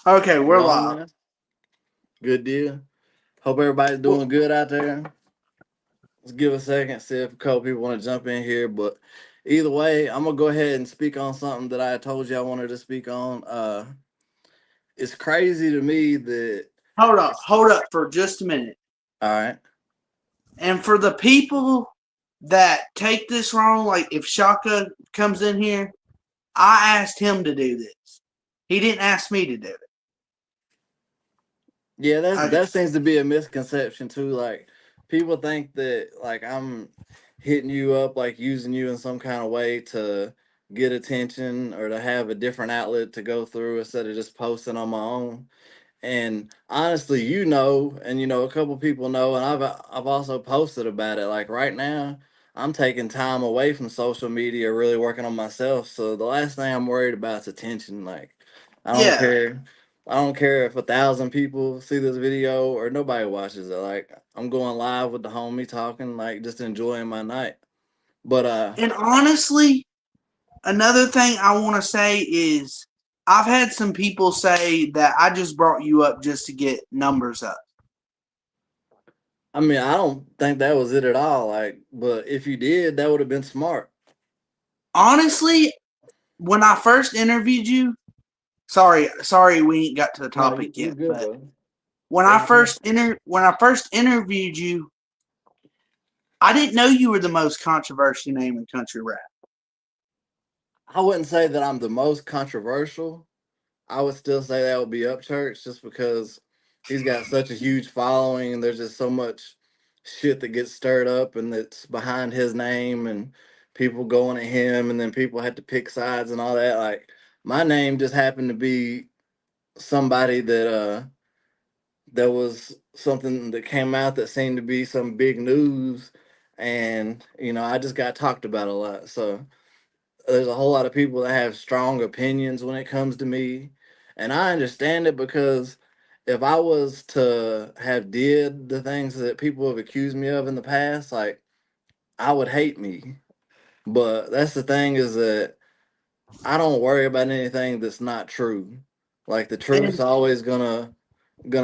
Okay, We we're on live. now? Good deal. Hope everybody's Well, doing good out there. Let's give a second, see if a couple people want to jump in here. But either way, I'm gonna go ahead and speak on something that I told you I wanted to speak on. It's crazy to me that hold up for just a minute. all right. And for the people that take this wrong, like if Shaka comes in here, I asked him to do this. He didn't ask me to do it. Yeah, I, that seems to be a misconception too. Like people think that like I'm hitting you up, like using you in some kind of way to get attention or to have a different outlet to go through instead of just posting on my own. And honestly, and a couple people know, and I've also posted about it. Like right now, I'm taking time away from social media, really working on myself. So the last thing I'm worried about is attention. Like I don't yeah. care. I don't care if 1,000 people see this video or nobody watches it. Like I'm going live with the homie talking, like just enjoying my night. But And honestly, another thing I want to say is I've had some people say that I just brought you up just to get numbers up. I mean, I don't think that was it at all. Like, but if you did, that would have been smart. Honestly, when I first interviewed you, sorry, we ain't got to the No, topic you yet. good, But bro. when I first interviewed you, I didn't know you were the most controversial name in country rap. I wouldn't say that I'm the most controversial. I would still say that would be Up Church just because he's got such a huge following and there's just so much shit that gets stirred up and that's behind his name and people going at him and then people had to pick sides and all that. Like my name just happened to be somebody that was something that came out that seemed to be some big news and I just got talked about a lot. So there's a whole lot of people that have strong opinions when it comes to me, and I understand it because if I was to have did the things that people have accused me of in the past, like I would hate me. But that's the thing is that I don't worry about anything that's not true. Like the truth's And always gonna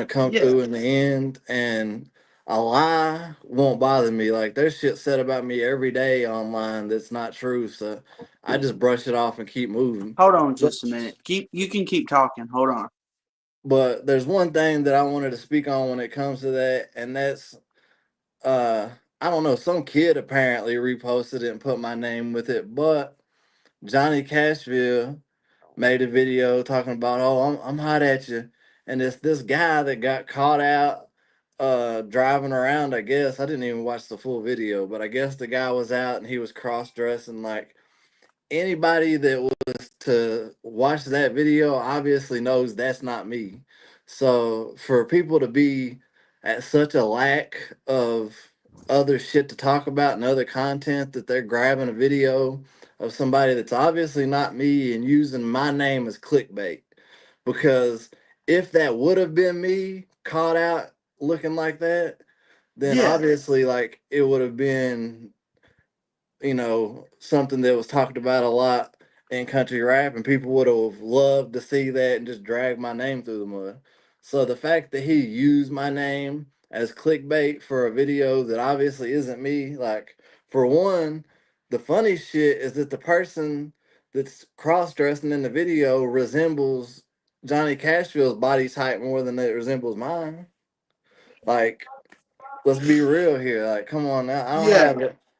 come yeah, through in the end, and a lie won't bother me. Like there's shit said about me every day online that's not true, so I just brush it off and keep moving. hold on But just a minute. You can keep talking. Hold on. there's one thing that I wanted to speak on when it comes to that, and that's uh I don't know, some kid apparently reposted it and put my name with it, but Johnny Cashville made a video talking about, oh, I'm hot at you, and it's this guy that got caught out driving around. I guess I didn't even watch the full video, but I guess the guy was out and he was cross dressing. Like anybody that was to watch that video obviously knows that's not me. So for people to be at such a lack of other shit to talk about and other content that they're grabbing a video of somebody that's obviously not me and using my name as clickbait. Because if that would have been me caught out looking like that, then Yeah, obviously like it would have been something that was talked about a lot in country rap, and people would have loved to see that and just drag my name through the mud. So the fact that he used my name as clickbait for a video that obviously isn't me, like, for one, the funny shit is that the person that's cross dressing in the video resembles Johnny Cashville's body type more than it resembles mine. Like, let's be real here. Like, come on now. yeah,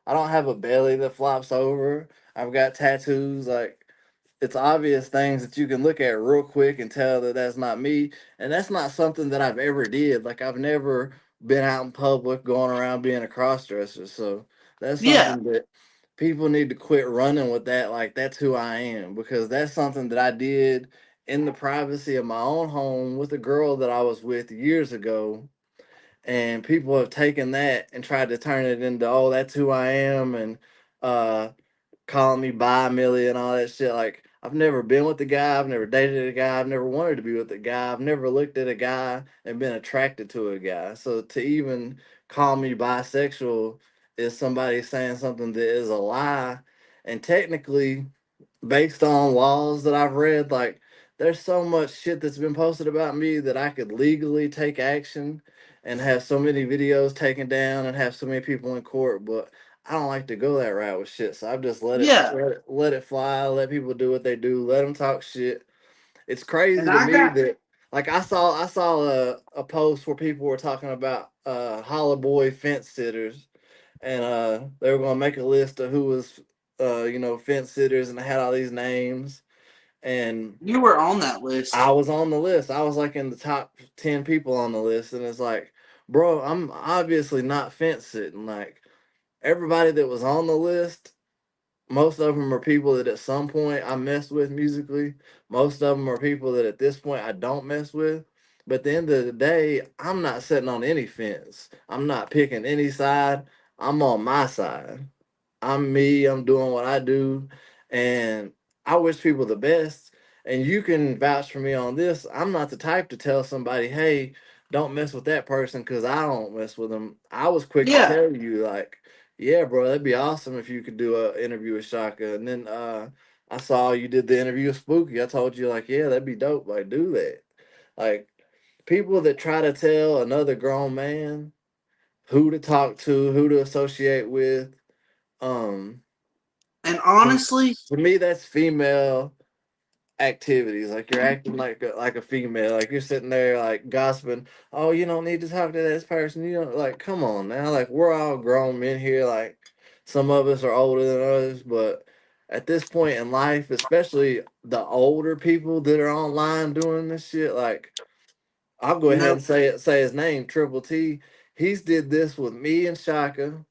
I don't have a belly that flops over. I've got tattoos. Like, it's obvious things that you can look at real quick and tell that that's not me. And that's not something that I've ever did. Like, I've never been out in public going around being a cross dresser. So that's yeah, something that people need to quit running with that. Like, that's who I am because that's something that I did in the privacy of my own home with a girl that I was with years ago, and people have taken that and tried to turn it into, oh, that's who I am, and uh calling me bi Millie and all that shit. Like, I've never been with a guy, I've never dated a guy, I've never wanted to be with a guy, I've never looked at a guy and been attracted to a guy. So to even call me bisexual is somebody saying something that is a lie. And technically, based on laws that I've read, like there's so much shit that's been posted about me that I could legally take action and have so many videos taken down and have so many people in court, but I don't like to go that route with shit. So I've just Yeah, let it fly, let people do what they do, let them talk shit. It's and crazy to I me got that like I saw a post where people were talking about Holla Boy fence sitters, and they were gonna make a list of who was fence sitters, and they had all these names, and you were on that list. I was on the list. I was like in the top 10 people on the list, and it's like, bro, I'm obviously not fence sitting. Like everybody that was on the list, most of them are people that at some point I messed with musically. Most of them are people that at this point I don't mess with. But at the end of the day, I'm not sitting on any fence. I'm not picking any side. I'm on my side. I'm me. I'm doing what I do, and I wish people the best. And you can vouch for me on this. I'm not the type to tell somebody, "Hey, don't mess with that person," because I don't mess with them. I was quick to Yeah, tell you, like, "Yeah, bro, that'd be awesome if you could do an interview with Shaka." And then I saw you did the interview with Spooky. I told you, like, "Yeah, that'd be dope. Like, do that." Like, people that try to tell another grown man who to talk to, who to associate with, um and to, honestly, to me, that's female activities. Like you're acting like a female. Like you're sitting there like gossiping. Oh, you don't need to talk to this person. You don't like. Come on now. Like we're all grown men here. Like some of us are older than others, but at this point in life, especially the older people that are online doing this shit, like I'll go ahead no, and say his name, Triple T. He's did this with me and Shaka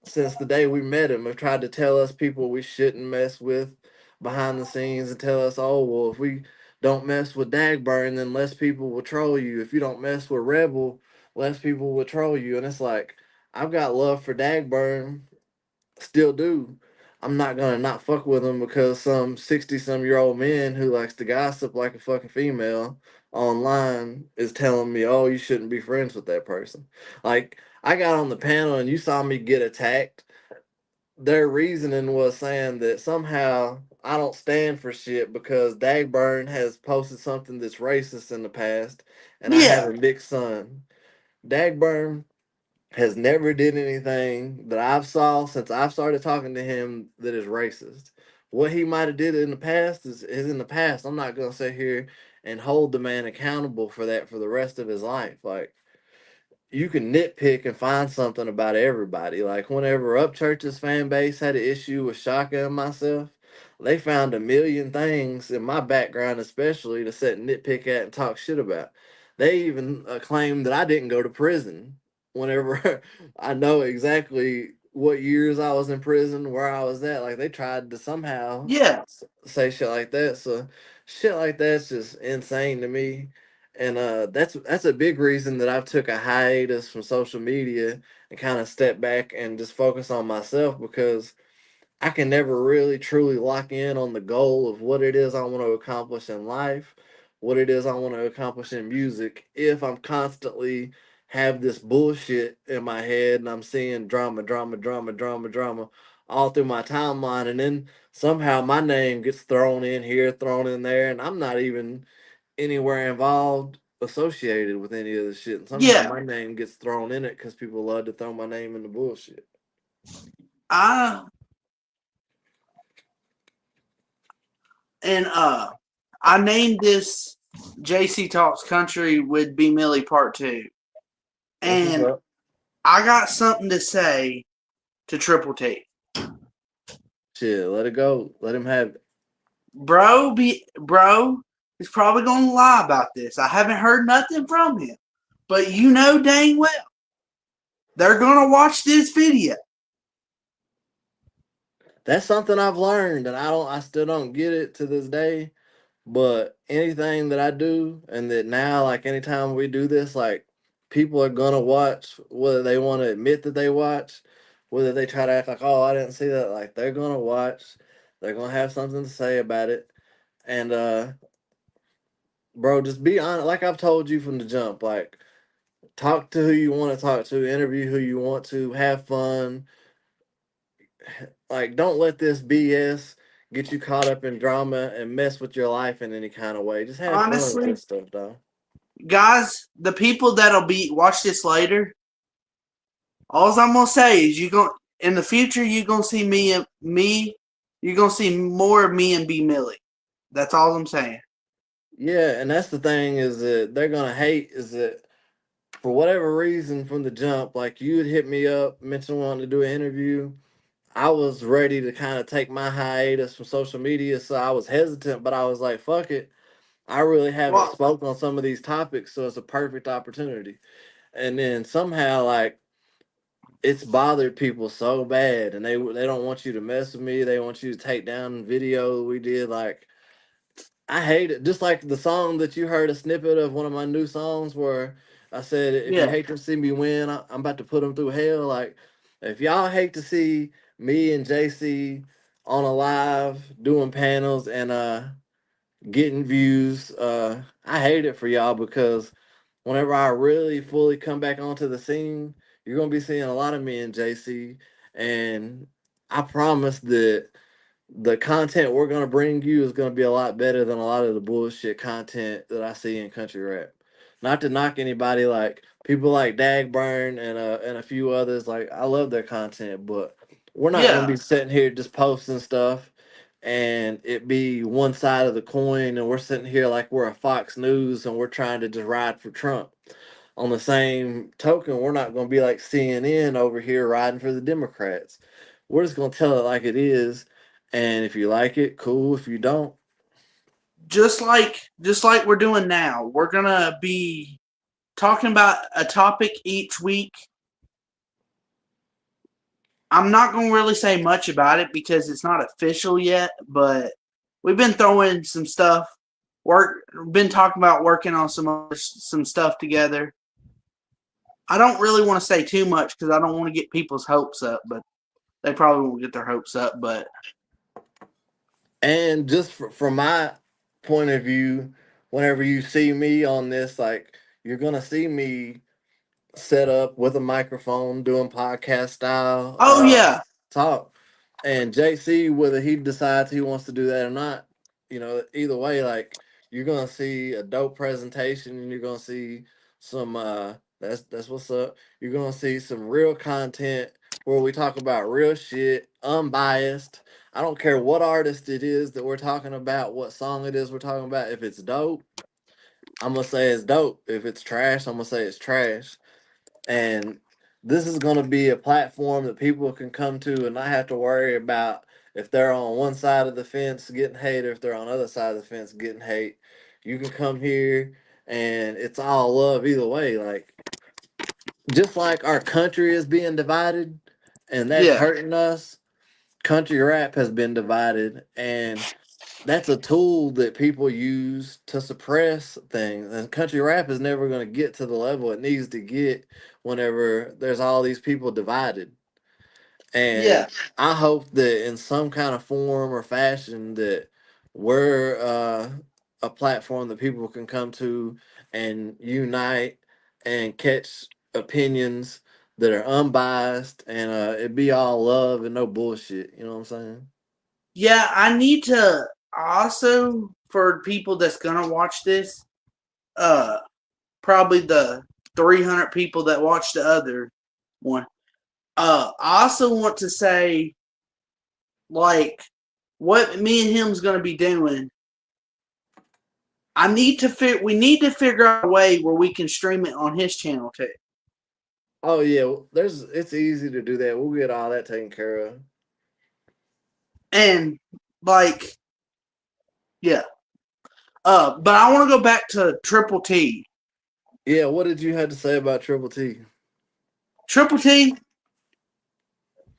since the day we met him, have tried to tell us people we shouldn't mess with behind the scenes and tell us, oh, well, if we don't mess with Dagburn, then less people will troll you. If you don't mess with Rebel, less people will troll you. And it's like, I've got love for Dagburn, still do. I'm not gonna not fuck with him because some 60-some-year-old man who likes to gossip like a fucking female online is telling me, oh, you shouldn't be friends with that person. Like, I got on the panel and you saw me get attacked. Their reasoning was saying that somehow I don't stand for shit because Dagburn has posted something that's racist in the past and I have yeah, a mixed son. Dagburn has never did anything that I've saw since I've started talking to him that is racist. What he might have did in the past is in the past. I'm not gonna sit here and hold the man accountable for that for the rest of his life. Like you can nitpick and find something about everybody. Like whenever Upchurch's fan base had an issue with Shaka and myself, they found a million things in my background, especially to sit and nitpick at and talk shit about. They even claimed that I didn't go to prison. Whenever I know exactly what years I was in prison, where I was at, like they tried to somehow yeah, say shit like that. So shit like that's just insane to me, and that's a big reason that I've took a hiatus from social media and kind of step back and just focus on myself because I can never really truly lock in on the goal of what it is I want to accomplish in life, what it is I want to accomplish in music if I'm constantly have this bullshit in my head and I'm seeing drama, drama, drama, drama, drama all through my timeline, and then somehow my name gets thrown in here, thrown in there, and I'm not even anywhere involved associated with any of this shit. And somehow yeah. my name gets thrown in it because people love to throw my name in the bullshit. I and I named this JC Talks Country with B Millie Part Two, That's what's and up. I got something to say to Triple T. Shit, let it go. Let him have it. Bro is probably gonna lie about this. I haven't heard nothing from him, but you know dang well they're gonna watch this video. That's something I've learned, and I still don't get it to this day. But anything that I do, and that now, like anytime we do this, like people are gonna watch, whether they want to admit that they watch, whether they try to act like, oh, I didn't see that. Like they're gonna watch, they're gonna have something to say about it, and bro, just be honest. Like I've told you from the jump, like talk to who you want to talk to, interview who you want to, have fun. Like don't let this BS get you caught up in drama and mess with your life in any kind of way. Just have fun with Honestly, this stuff, though. guys, the people that'll be watch this later, all I'm gonna say is you going in the future you gonna see me. You're gonna see more of me and B Millie. That's all I'm saying. Yeah, and that's the thing is that they're gonna hate is that for whatever reason from the jump, like you had hit me up, mentioned wanting to do an interview. I was ready to kind of take my hiatus from social media, so I was hesitant, but I was like, fuck it. I really haven't Well, spoken on some of these topics, so it's a perfect opportunity. And then somehow, like, it's bothered people so bad, and they don't want you to mess with me. They want you to take down video we did. Like, I hate it. Just like the song that you heard a snippet of one of my new songs where I said, if you yeah. hate to see me win, I'm about to put them through hell. Like, if y'all hate to see me and JC on a live doing panels and getting views, I hate it for y'all because whenever I really fully come back onto the scene, you're gonna be seeing a lot of me and JC, and I promise that the content we're gonna bring you is gonna be a lot better than a lot of the bullshit content that I see in country rap. Not to knock anybody, like people like Dagburn and a few others, like I love their content, but we're not gonna Yeah. be sitting here just posting stuff and it be one side of the coin and we're sitting here like we're a Fox News and we're trying to just ride for Trump. On the same token, we're not gonna be like CNN over here riding for the Democrats. We're just gonna tell it like it is, and if you like it, cool. If you don't, Just like we're doing now. We're gonna be talking about a topic each week. I'm not gonna really say much about it because it's not official yet, but we've been throwing some stuff. Been talking about working on some stuff together. I don't really want to say too much because I don't want to get people's hopes up, but they probably won't get their hopes up. But and just from my point of view, whenever you see me on this, like you're gonna see me set up with a microphone doing podcast style oh yeah, talk. And JC, whether he decides he wants to do that or not, either way, like you're gonna see a dope presentation and you're gonna see some that's what's up. You're gonna see some real content where we talk about real shit, unbiased. I don't care what artist it is that we're talking about, what song it is we're talking about. If it's dope, I'm gonna say it's dope. If it's trash, I'm gonna say it's trash. And this is going to be a platform that people can come to and not have to worry about if they're on one side of the fence getting hate or if they're on the other side of the fence getting hate. You can come here and it's all love either way. Like, just like our country is being divided and that's yeah, hurting us, country rap has been divided. And that's a tool that people use to suppress things. And country rap is never going to get to the level it needs to get whenever there's all these people divided. yeah, And I hope that in some kind of form or fashion that we're a platform that people can come to and unite and catch opinions that are unbiased and it be all love and no bullshit. You know what I'm saying? yeah. I need to also for people that's gonna watch this. Uh, Probably the 300 people that watched the other one. I also want to say like what me and him's gonna be doing. We need to figure out a way where we can stream it on his channel too. Oh yeah, it's easy to do that. We'll get all that taken care of. And like yeah. But I want to go back to Triple T. Yeah, what did you have to say about Triple T? Triple T,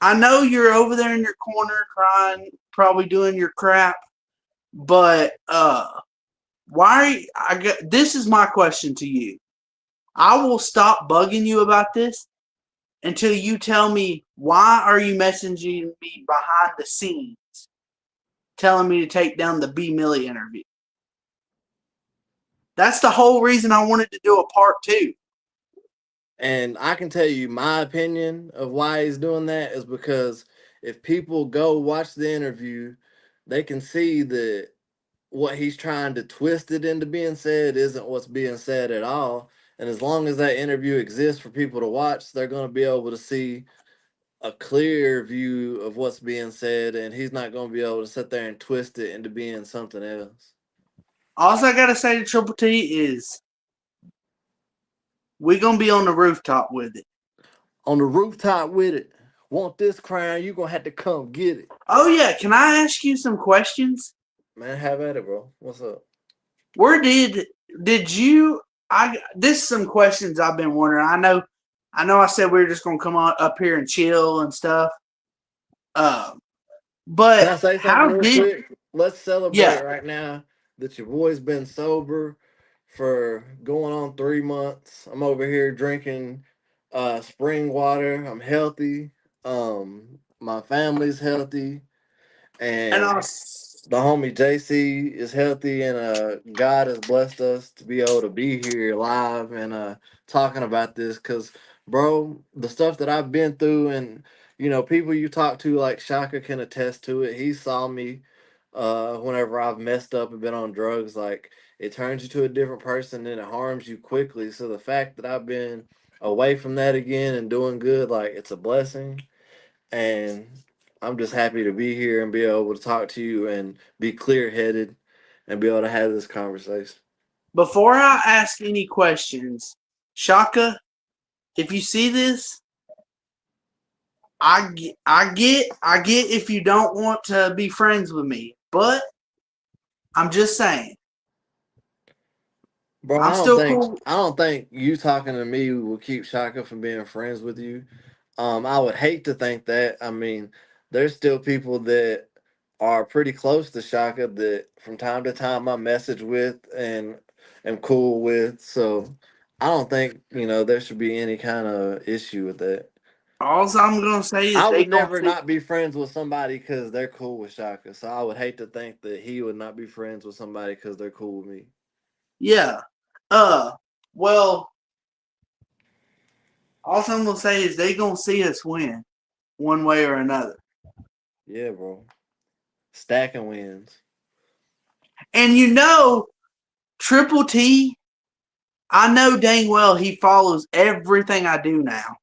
I know you're over there in your corner crying, probably doing your crap, but why I got this is my question to you. I will stop bugging you about this until you tell me why are you messaging me behind the scenes telling me to take down the B Millie interview. That's the whole reason I wanted to do a part two. And I can tell you my opinion of why he's doing that is because if people go watch the interview, they can see that what he's trying to twist it into being said isn't what's being said at all. And as long as that interview exists for people to watch, they're going to be able to see a clear view of what's being said, and he's not going to be able to sit there and twist it into being something else. All I gotta say to Triple T is we gonna be on the rooftop with it. On the rooftop with it. Want this crown? You gonna have to come get it. Oh yeah, can I ask you some questions? Man, have at it, bro. What's up? Where did you? I this is some questions I've been wondering. I know. I said we were just gonna come on up here and chill and stuff. Uh, Can but I say something how real did? quick? Let's celebrate Yeah, right now that your boy's been sober for going on 3 months. I'm over here drinking spring water. I'm healthy. My family's healthy, and and the homie JC is healthy, and God has blessed us to be able to be here live and talking about this. Cause, bro, the stuff that I've been through, and people you talk to like Shaka can attest to it. He saw me whenever I've messed up and been on drugs. Like, it turns you to a different person and it harms you quickly. So the fact that I've been away from that again and doing good, like, it's a blessing. And I'm just happy to be here and be able to talk to you and be clear headed and be able to have this conversation. before I ask any questions, Shaka, if you see this, I get if you don't want to be friends with me, but I'm just saying Bro, I'm I don't still think cool. I don't think you talking to me will keep Shaka from being friends with you. I would hate to think that. I mean, there's still people that are pretty close to Shaka that from time to time I message with and am cool with. So I don't think, there should be any kind of issue with that. All I'm gonna say is I they would gonna never see. not be friends with somebody because they're cool with Shaka. So I would hate to think that he would not be friends with somebody because they're cool with me. Yeah. Uh. Well, all I'm gonna say is they gonna see us win, one way or another. Yeah, bro. Stacking wins. And Triple T. I know dang well he follows everything I do now.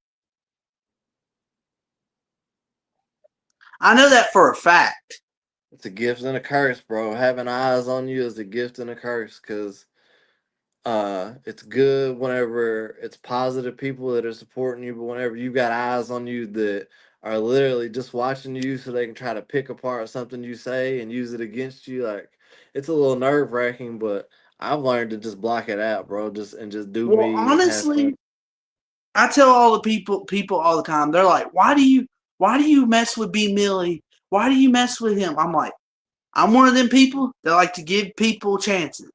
I know that for a fact. It's a gift and a curse, bro. Having eyes on you is a gift and a curse because it's good whenever it's positive people that are supporting you, but whenever you got eyes on you that are literally just watching you so they can try to pick apart something you say and use it against you, like, it's a little nerve wracking, but I've learned to just block it out, bro. Just do Well, me and have honestly, fun. I tell all the people all the time. They're like, "Why do you mess with B Millie? Why do you mess with him?" I'm like, I'm one of them people that like to give people chances,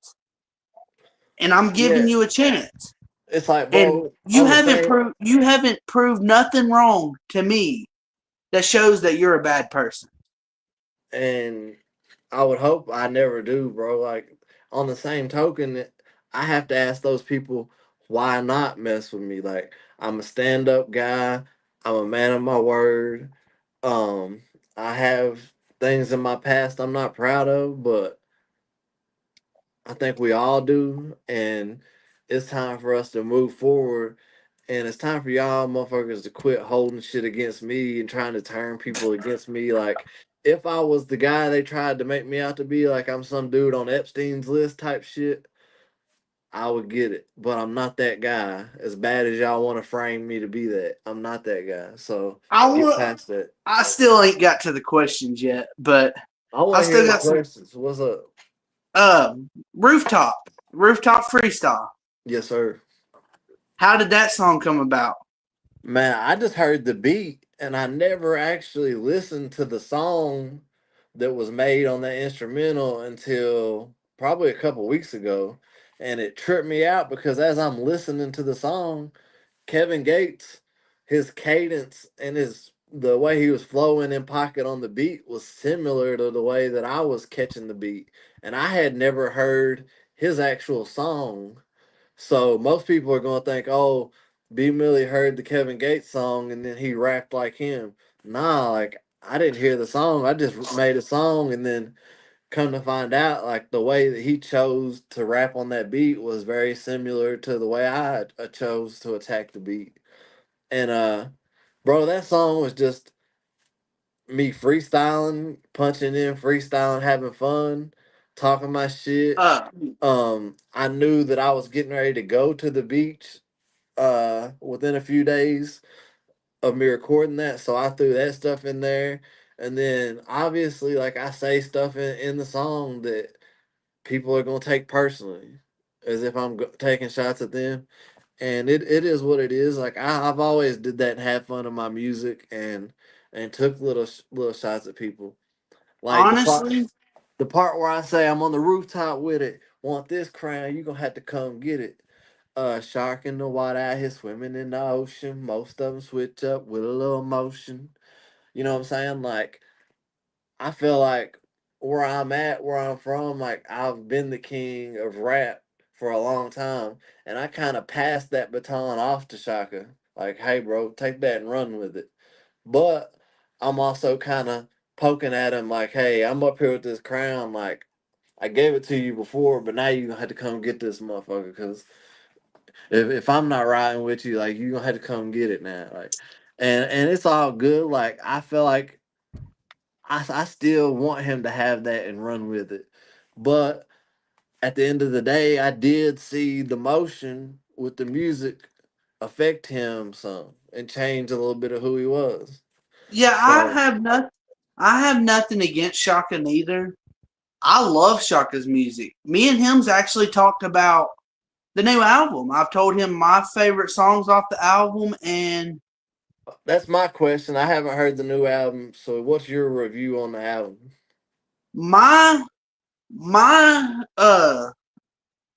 and I'm Yeah, giving you a chance. it's like, And bro, you on the haven't same proved nothing wrong to me that shows that you're a bad person. and I would hope I never do, bro. Like, on the same token, I have to ask those people why not mess with me. Like, I'm a stand up guy. I'm a man of my word. Um, I have things in my past I'm not proud of, but I think we all do, and it's time for us to move forward. And it's time for y'all motherfuckers to quit holding shit against me and trying to turn people against me. Like, if I was the guy they tried to make me out to be, like I'm some dude on Epstein's list type shit, I would get it. But I'm not that guy. As bad as y'all want to frame me to be that, I'm not that guy. So I get want. past that. I still ain't got to the questions yet, but I want I to hear still the got some. questions. What's up? Rooftop, rooftop freestyle. Yes, sir. How did that song come about? Man, I just heard the beat and I never actually listened to the song that was made on that instrumental until probably a couple weeks ago. And it tripped me out because as I'm listening to the song, Kevin Gates, his cadence and the way he was flowing in pocket on the beat was similar to the way that I was catching the beat. And I had never heard his actual song. So most people are gonna think, oh, B Millie heard the Kevin Gates song and then he rapped like him. Nah, like I didn't hear the song. I just made a song, and then come to find out, like the way that he chose to rap on that beat was very similar to the way I chose to attack the beat. And bro, that song was just me freestyling, punching in, freestyling, having fun, talking my shit. Uh, I knew that I was getting ready to go to the beach within a few days of me recording that, so I threw that stuff in there. And then obviously, like, I say stuff in the song that people are gonna take personally, as if I'm taking shots at them. And it is what it is. Like, I've always did that and had fun of my music, and took little shots at people. Like honestly, the part where I say I'm on the rooftop with it, want this crown, you gonna have to come get it. Shark in the water out here swimming in the ocean. Most of them switch up with a little motion. You know what I'm saying? Like, I feel like where I'm at, where I'm from, like, I've been the king of rap for a long time, and I kind of passed that baton off to Shaka. Like, hey, bro, take that and run with it. But I'm also kind of poking at him, like, hey, I'm up here with this crown. Like, I gave it to you before, but now you gonna have to come get this motherfucker. Because if I'm not riding with you, like, you gonna have to come get it now. Like, and it's all good. Like, I feel like I still want him to have that and run with it. But at the end of the day, I did see the motion with the music affect him some and change a little bit of who he was. yeah, So I have nothing against Shaka neither. I love Shaka's music. Me and him's actually talked about the new album. I've told him my favorite songs off the album, and that's my question. I haven't heard the new album. So what's your review on the album? my my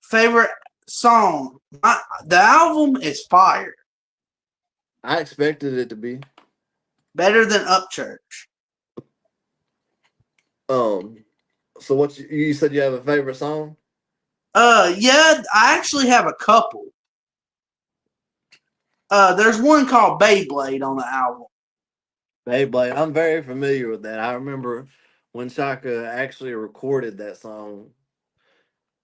favorite song. The album is fire, I expected it to be. better than Upchurch. Um. So what you said you have a favorite song? Yeah, I actually have a couple. There's one called Beyblade on the album. Beyblade. I'm very familiar with that. I remember when Shaka actually recorded that song,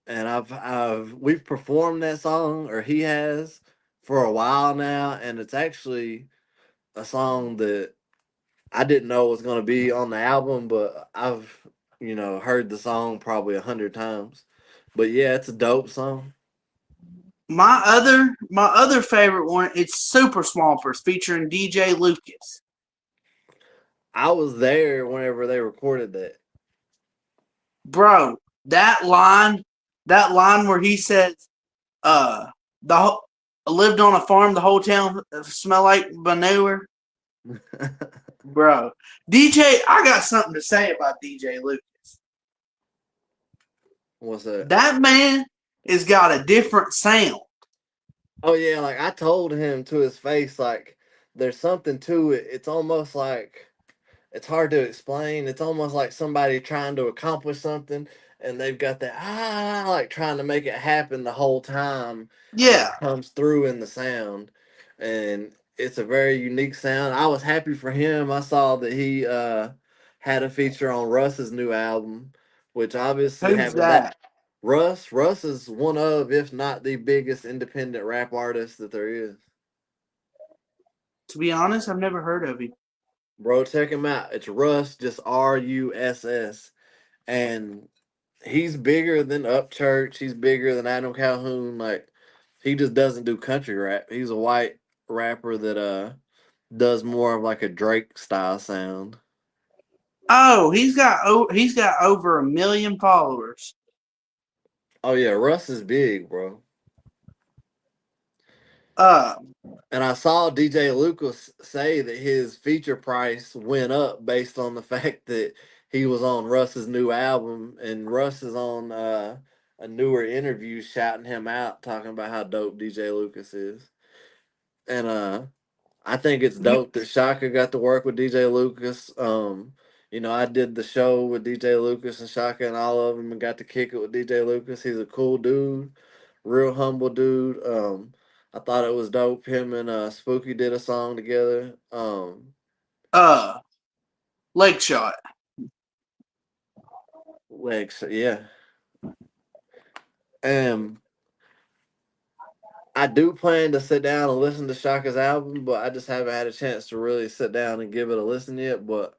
and we've performed that song, or he has, for a while now, and it's actually a song that I didn't know was going to be on the album, but I've heard the song probably 100 times. But yeah, it's a dope song. My other favorite one, it's Super Swampers featuring DJ Lucas. I was there whenever they recorded that. Bro, that line, that line where he says, uh, the lived on a farm, the whole town smell like manure. Bro, DJ, I got something to say about DJ Lucas. What's that? That man has got a different sound. Oh yeah, like I told him to his face, like there's something to it. It's almost like it's hard to explain. It's almost like somebody trying to accomplish something and they've got that like trying to make it happen the whole time, and Yeah, it comes through in the sound. And it's a very unique sound. I was happy for him. I saw that he had a feature on Russ's new album, which obviously who's having that that? Russ is one of, if not the biggest independent rap artist that there is. To be honest, I've never heard of him. Bro, check him out. It's Russ, just Russ. And he's bigger than Upchurch. He's bigger than Adam Calhoun. Like, he just doesn't do country rap. He's a white rapper that does more of like a Drake style sound. Oh, he's got over 1 million followers. Oh yeah, Russ is big, bro. Uh, And I saw DJ Lucas say that his feature price went up based on the fact that he was on Russ's new album, and Russ is on a newer interview shouting him out, talking about how dope DJ Lucas is. And I think it's you, dope that Shaka got to work with DJ Lucas. I did the show with DJ Lucas and Shaka and all of them, and got to kick it with DJ Lucas. He's a cool dude, real humble dude. I thought it was dope. Him and Spooky did a song together. uh, Leg shot. Legs, yeah. Um, I do plan to sit down and listen to Shaka's album, but I just haven't had a chance to really sit down and give it a listen yet. But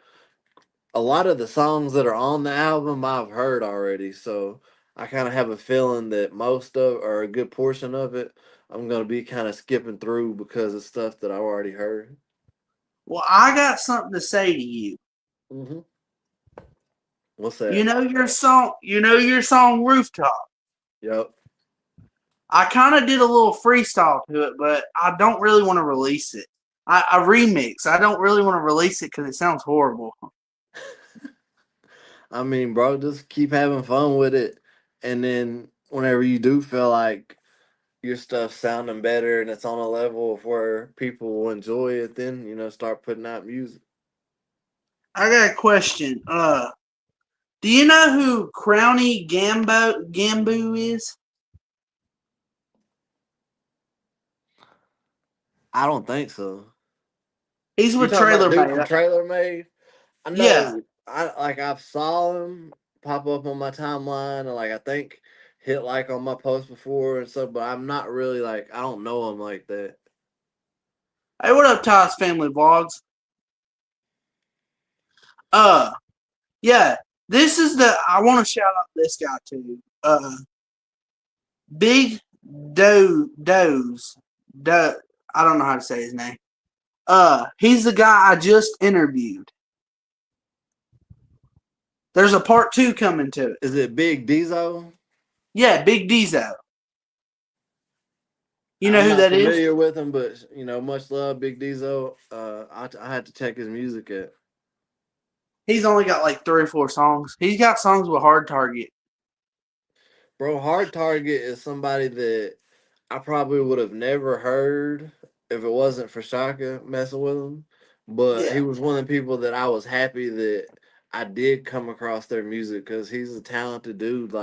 a lot of the songs that are on the album I've heard already, so I kind of have a feeling that most of or a good portion of it I'm gonna be kind of skipping through because of stuff that I've already heard. Well, I got something to say to you. Hmm. What's You that? know your song. You know your song "Rooftop." Yep. I kind of did a little freestyle to it, but I don't really want to release it. I remix. I don't really want to release it because it sounds horrible. I mean, bro, just keep having fun with it, and then whenever you do feel like your stuff sounding better and it's on a level of where people will enjoy it, then start putting out music. I got a question. Do you know who Crowny Gambo is? I don't think so. He's You with talking about Trailer dude Made. from Trailer Made? I Yeah. know. I've saw him pop up on my timeline, and I think hit like on my post before and stuff, but I'm not really like I don't know him like that. Hey, what up, Ty's Family Vlogs? Uh, yeah. This is the. I want to shout out this guy too. Big Doze. Do, I don't know how to say his name. He's the guy I just interviewed. There's a part two coming to it. Is it Big Dizo? Yeah, Big Dizo. You know I'm who not that is? familiar with him, but much love, Big Dizo. I had to check his music at. He's only got like 3 or 4 songs. He's got songs with Hard Target. Bro, Hard Target is somebody that I probably would have never heard if it wasn't for Shaka messing with him. But Yeah. he was one of the people that I was happy that I did come across their music because he's a talented dude.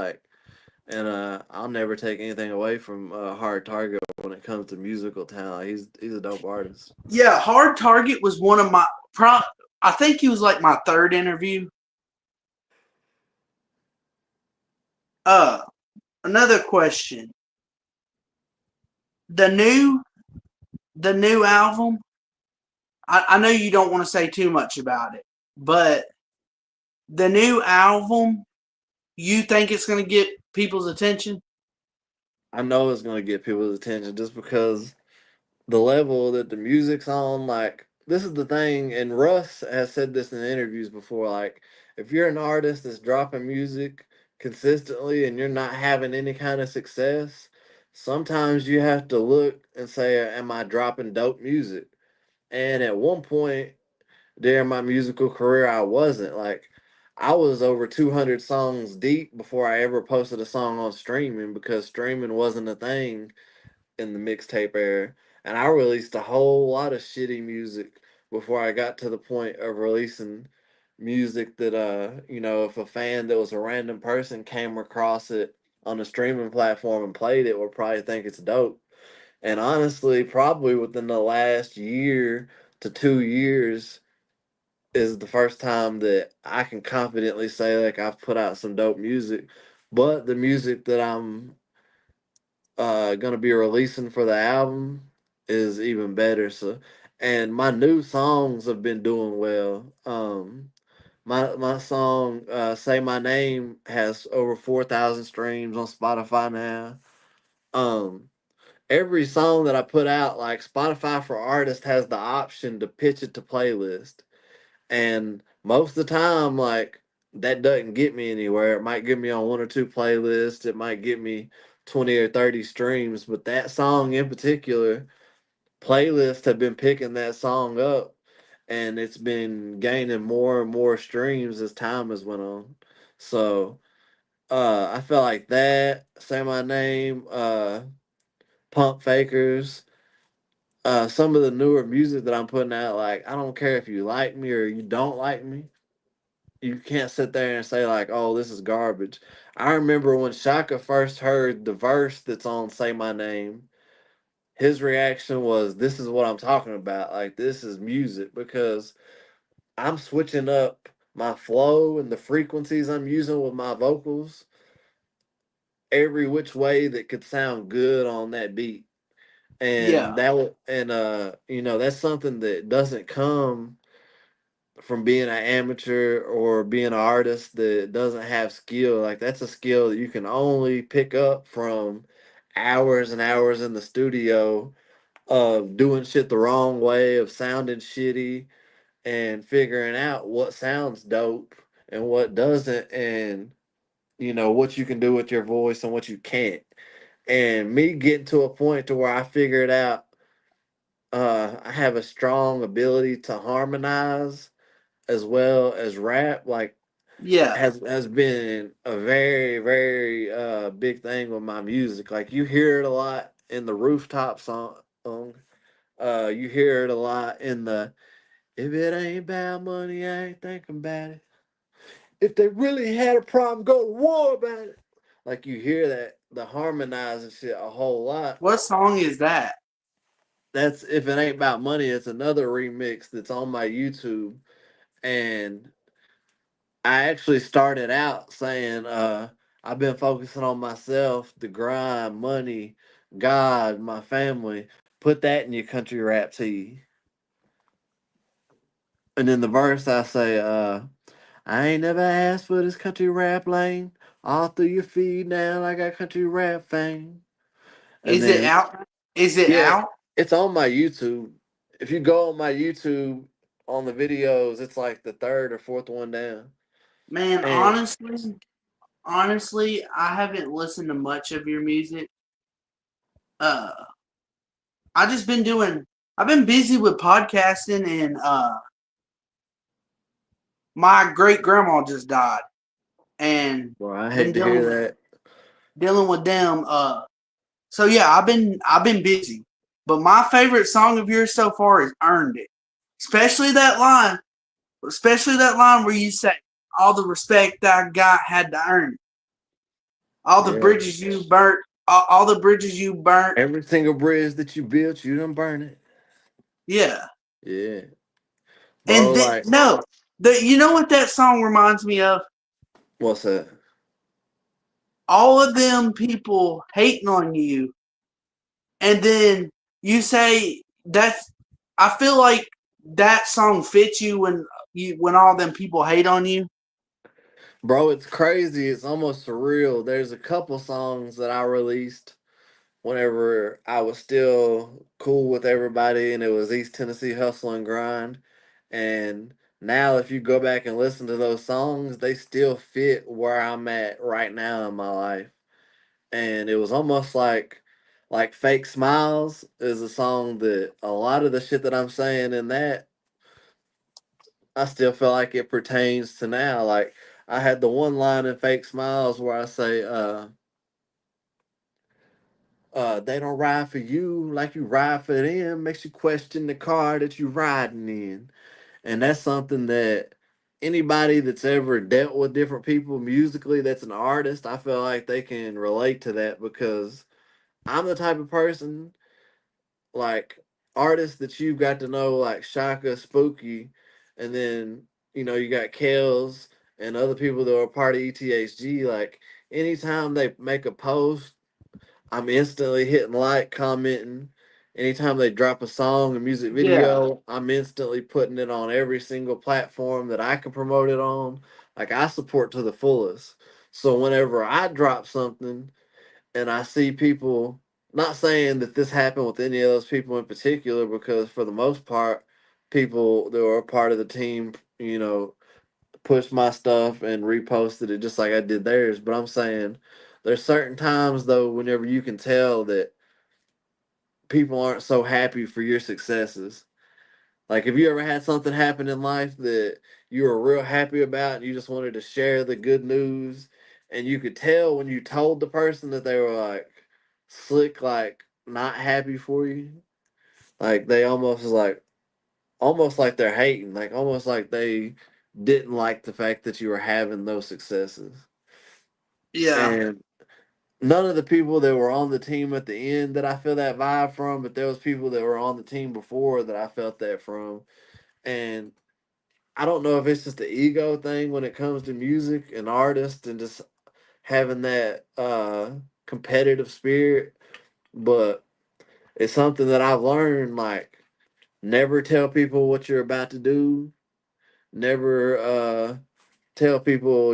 And I'll never take anything away from Hard Target when it comes to musical talent. He's a dope artist. Yeah, Hard Target was one of my. I think he was like my third interview. Uh, Another question. The new the new album. I know you don't want to say too much about it, but the new album, you think it's going to get people's attention? I know it's gonna get people's attention just because the level that the music's on. Like this is the thing, and Russ has said this in interviews before. Like if you're an artist that's dropping music consistently and you're not having any kind of success, sometimes you have to look and say, "Am I dropping dope music?" And at one point during my musical career, I wasn't like. I was over 200 songs deep before I ever posted a song on streaming because streaming wasn't a thing in the mixtape era, and I released a whole lot of shitty music before I got to the point of releasing music that if a fan that was a random person came across it on a streaming platform and played it would probably think it's dope. And honestly, probably within the last year to 2 years is the first time that I can confidently say like I've put out some dope music. But the music that I'm gonna be releasing for the album is even better. So, and my new songs have been doing well. My song "Say My Name" has over 4,000 streams on Spotify now. Um, every song that I put out, like Spotify for Artists, has the option to pitch it to playlist. And most of the time, like that doesn't get me anywhere. It might get me on one or two playlists. It might get me 20 or 30 streams. But that song in particular, playlists have been picking that song up, and it's been gaining more and more streams as time has went on. So I felt like that. Say My Name, Pump Fakers. Some of the newer music that I'm putting out, like I don't care if you like me or you don't like me, you can't sit there and say like, "Oh, this is garbage." I remember when Shaka first heard the verse that's on "Say My Name," his reaction was, "This is what I'm talking about. Like, this is music." Because I'm switching up my flow and the frequencies I'm using with my vocals every which way that could sound good on that beat. And Yeah, that would, and that's something that doesn't come from being an amateur or being an artist that doesn't have skill. Like that's a skill that you can only pick up from hours and hours in the studio of doing shit the wrong way, of sounding shitty, and figuring out what sounds dope and what doesn't, and what you can do with your voice and what you can't. And me getting to a point to where I figured out I have a strong ability to harmonize as well as rap, like yeah, has been a very very big thing with my music. Like you hear it a lot in the rooftop song. You hear it a lot in the if it ain't about money, I ain't thinking about it. If they really had a problem, go to war about it. Like you hear that the harmonizing shit a whole lot. what song is that? That's if it ain't about money. It's another remix that's on my YouTube, and I actually started out saying, I've been focusing on myself, the grind, money, God, my family. Put that in your country rap tee. And in the verse, I say, I ain't never asked for this country rap lane. All through your feed now, I got country rap fame. And Is it then, out? Is it yeah, out? it's on my YouTube. If you go on my YouTube on the videos, it's like the third or fourth one down. Man, And honestly, I haven't listened to much of your music. Uh, I just been doing. I've been busy with podcasting, and my great grandma just died, and well, I hate been to hear that. dealing with them. So yeah, I've been busy. But my favorite song of yours so far is "Earned It," especially that line, where you say, "All the respect I got had to earn it. All the Yeah. bridges you burnt, all the bridges you burnt." Every single bridge that you built, you done burn it. Yeah, Yeah. Bro, and like, no, you know what that song reminds me of? what's that? All of them people hating on you, and then you say that's. I feel like that song fits you when all them people hate on you. Bro, it's crazy. It's almost surreal. There's a couple songs that I released whenever I was still cool with everybody and it was East Tennessee hustle and grind. And now if you go back and listen to those songs, they still fit where I'm at right now in my life. And it was almost like Fake Smiles is a song that a lot of the shit that I'm saying in that I still feel like it pertains to now. Like I had the one line in Fake Smiles where I say, they don't ride for you like you ride for them. Makes you question the car that you riding in. And that's something that anybody that's ever dealt with different people musically that's an artist, I feel like they can relate to that because I'm the type of person like artists that you've got to know like Shaka, Spooky, and then you got Kels and other people that are part of ETHG. Like anytime they make a post, I'm instantly hitting like, commenting. Anytime they drop a song, a music Yeah, video, I'm instantly putting it on every single platform that I can promote it on. Like I support to the fullest. So whenever I drop something and I see people, not saying that this happened with any of those people in particular, because for the most part, people that were a part of the team, pushed my stuff and reposted it just like I did theirs. But I'm saying there's certain times though, whenever you can tell that people aren't so happy for your successes. Like, have you ever had something happen in life that you were real happy about and you just wanted to share the good news? And you could tell when you told the person that they were like slick, like not happy for you. Like, they almost like they're hating, like almost like they didn't like the fact that you were having those successes. yeah, And none of the people that were on the team at the end that I feel that vibe from, but there was people that were on the team before that I felt that from. And I don't know if it's just the ego thing when it comes to music and artists and just having that competitive spirit, but it's something that I've learned. Like, never tell people what you're about to do. Never tell people,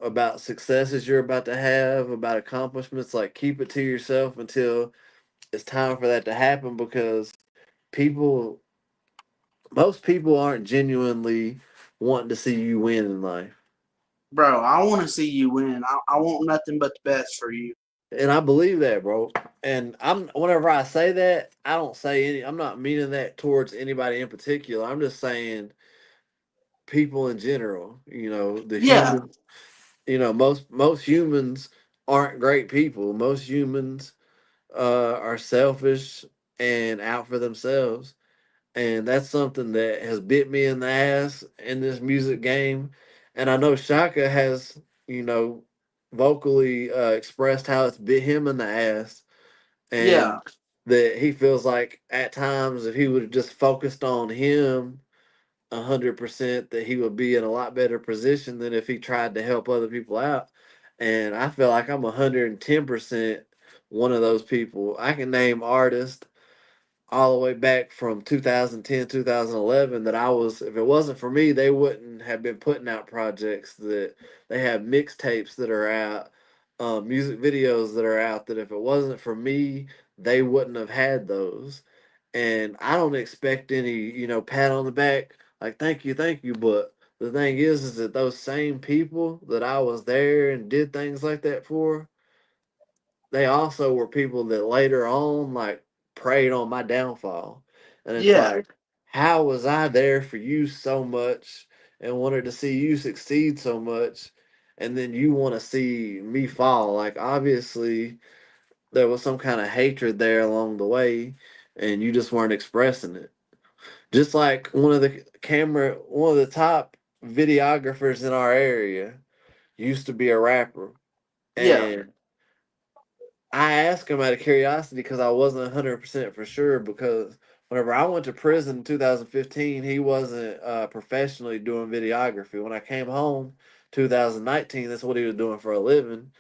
about successes you're about to have, about accomplishments. Like, keep it to yourself until it's time for that to happen, because people, most people aren't genuinely wanting to see you win in life. Bro, I want to see you win. I want nothing but the best for you. And I believe that, bro. And whenever I say that, I don't say I'm not meaning that towards anybody in particular. I'm just saying people in general, the Yeah, humans, most humans aren't great people. Most humans are selfish and out for themselves. And that's something that has bit me in the ass in this music game. And I know Shaka has, you know, vocally expressed how it's bit him in the ass, yeah, and that he feels like at times if he would have just focused on him 100%, that he would be in a lot better position than if he tried to help other people out. And I feel like I'm 110% one of those people. I can name artists all the way back from 2010, 2011 that I was, if it wasn't for me, they wouldn't have been putting out projects. That they have mixtapes that are out, music videos that are out, that if it wasn't for me, they wouldn't have had those. And I don't expect any, pat on the back, like thank you. But the thing is that those same people that I was there and did things like that for, they also were people that later on like preyed on my downfall. And it's yeah, like, how was I there for you so much and wanted to see you succeed so much, and then you want to see me fall? Like, obviously there was some kind of hatred there along the way, and you just weren't expressing it. Just like one of the top videographers in our area used to be a rapper. yeah, And I asked him out of curiosity because I wasn't 100% for sure. Because whenever I went to prison in 2015, he wasn't professionally doing videography. When I came home 2019, that's what he was doing for a living.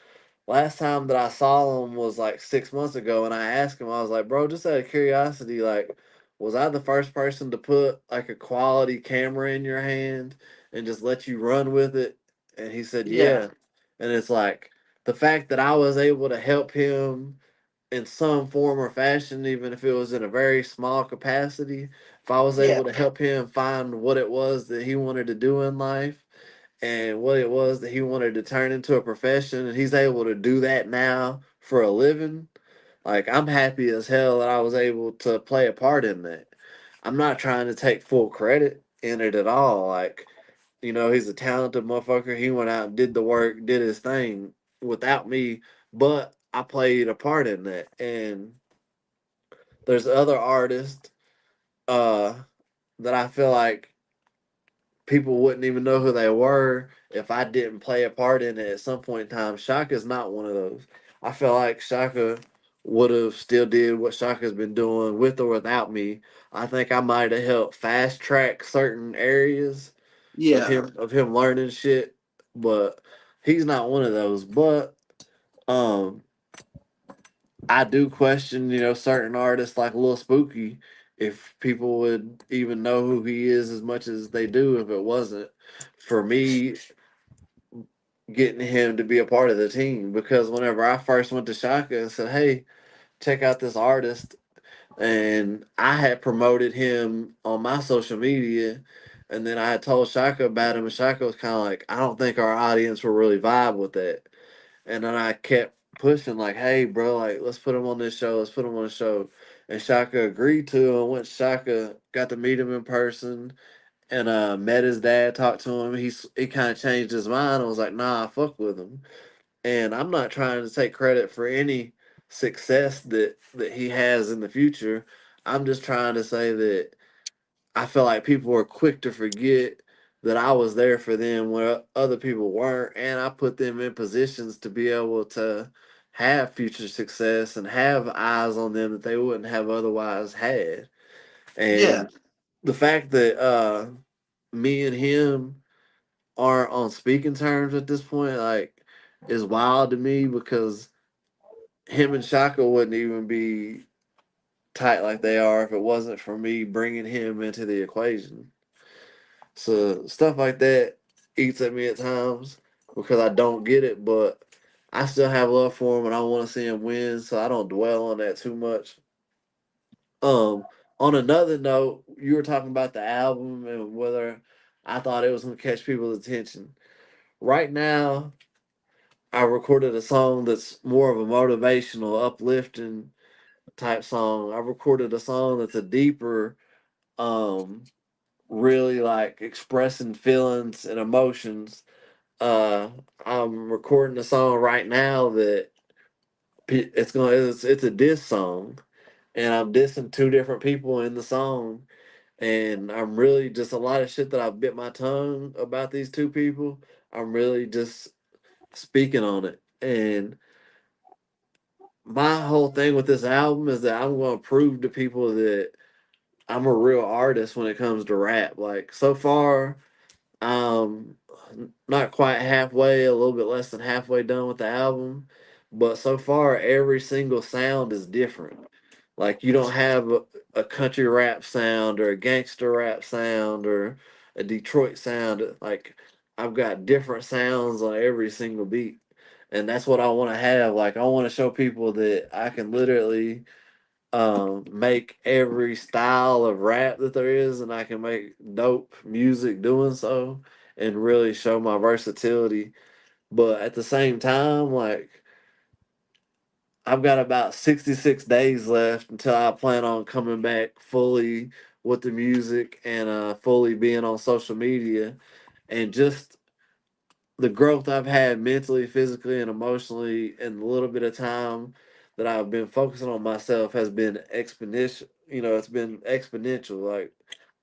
Last time that I saw him was like 6 months ago, and I asked him, I was like, bro, just out of curiosity, like, was I the first person to put like a quality camera in your hand and just let you run with it? And he said, yeah, yeah. And it's like the fact that I was able to help him in some form or fashion, even if it was in a very small capacity, if I was yeah, able to help him find what it was that he wanted to do in life and what it was that he wanted to turn into a profession, and he's able to do that now for a living, like, I'm happy as hell that I was able to play a part in that. I'm not trying to take full credit in it at all. Like, he's a talented motherfucker. He went out and did the work, did his thing without me, but I played a part in that. And there's other artists uh that I feel like people wouldn't even know who they were if I didn't play a part in it at some point in time. Shaka's not one of those. I feel like Shaka would have still did what Shaka's been doing with or without me. I think I might have helped fast track certain areas yeah, of him learning shit, but he's not one of those. But um I do question, certain artists like Lil Spooky, if people would even know who he is as much as they do if it wasn't for me getting him to be a part of the team. Because whenever I first went to Shaka and said, hey, check out this artist, and I had promoted him on my social media, and then I had told Shaka about him, and Shaka was kind of like, I don't think our audience will really vibe with that. And then I kept pushing, like, hey, bro, like, let's put him on this show. Let's put him on the show. And Shaka agreed to. And once Shaka got to meet him in person and met his dad, talked to him, he kind of changed his mind and was like, nah, I fuck with him. And I'm not trying to take credit for any success that he has in the future. I'm just trying to say that I feel like people are quick to forget that I was there for them where other people weren't, and I put them in positions to be able to have future success and have eyes on them that they wouldn't have otherwise had. yeah, And the fact that me and him aren't on speaking terms at this point, like, is wild to me because him and Shaka wouldn't even be tight like they are if it wasn't for me bringing him into the equation. So stuff like that eats at me at times because I don't get it, but I still have love for him and I want to see him win, so I don't dwell on that too much. Um, on another note, you were talking about the album and whether I thought it was going to catch people's attention. Right now, I recorded a song that's more of a motivational, uplifting type song. I recorded a song that's a deeper, um, really like expressing feelings and emotions. Uh, I'm recording a song right now that it's a diss song, and I'm dissing two different people in the song, and I'm really just a lot of shit that I bit my tongue about these two people. I'm really just speaking on it, and my whole thing with this album is that I'm going to prove to people that I'm a real artist when it comes to rap. Like so far, um, not quite halfway, a little bit less than halfway done with the album, but so far every single sound is different. Like you don't have a country rap sound or a gangster rap sound or a Detroit sound. Like I've got different sounds on every single beat. And that's what I want to have. Like I want to show people that I can literally make every style of rap that there is, and I can make dope music doing so, and really show my versatility. But at the same time, like I've got about 66 days left until I plan on coming back fully with the music and fully being on social media, and just the growth I've had mentally, physically, and emotionally in the little bit of time that I've been focusing on myself has been exponential. You know, it's been exponential. Like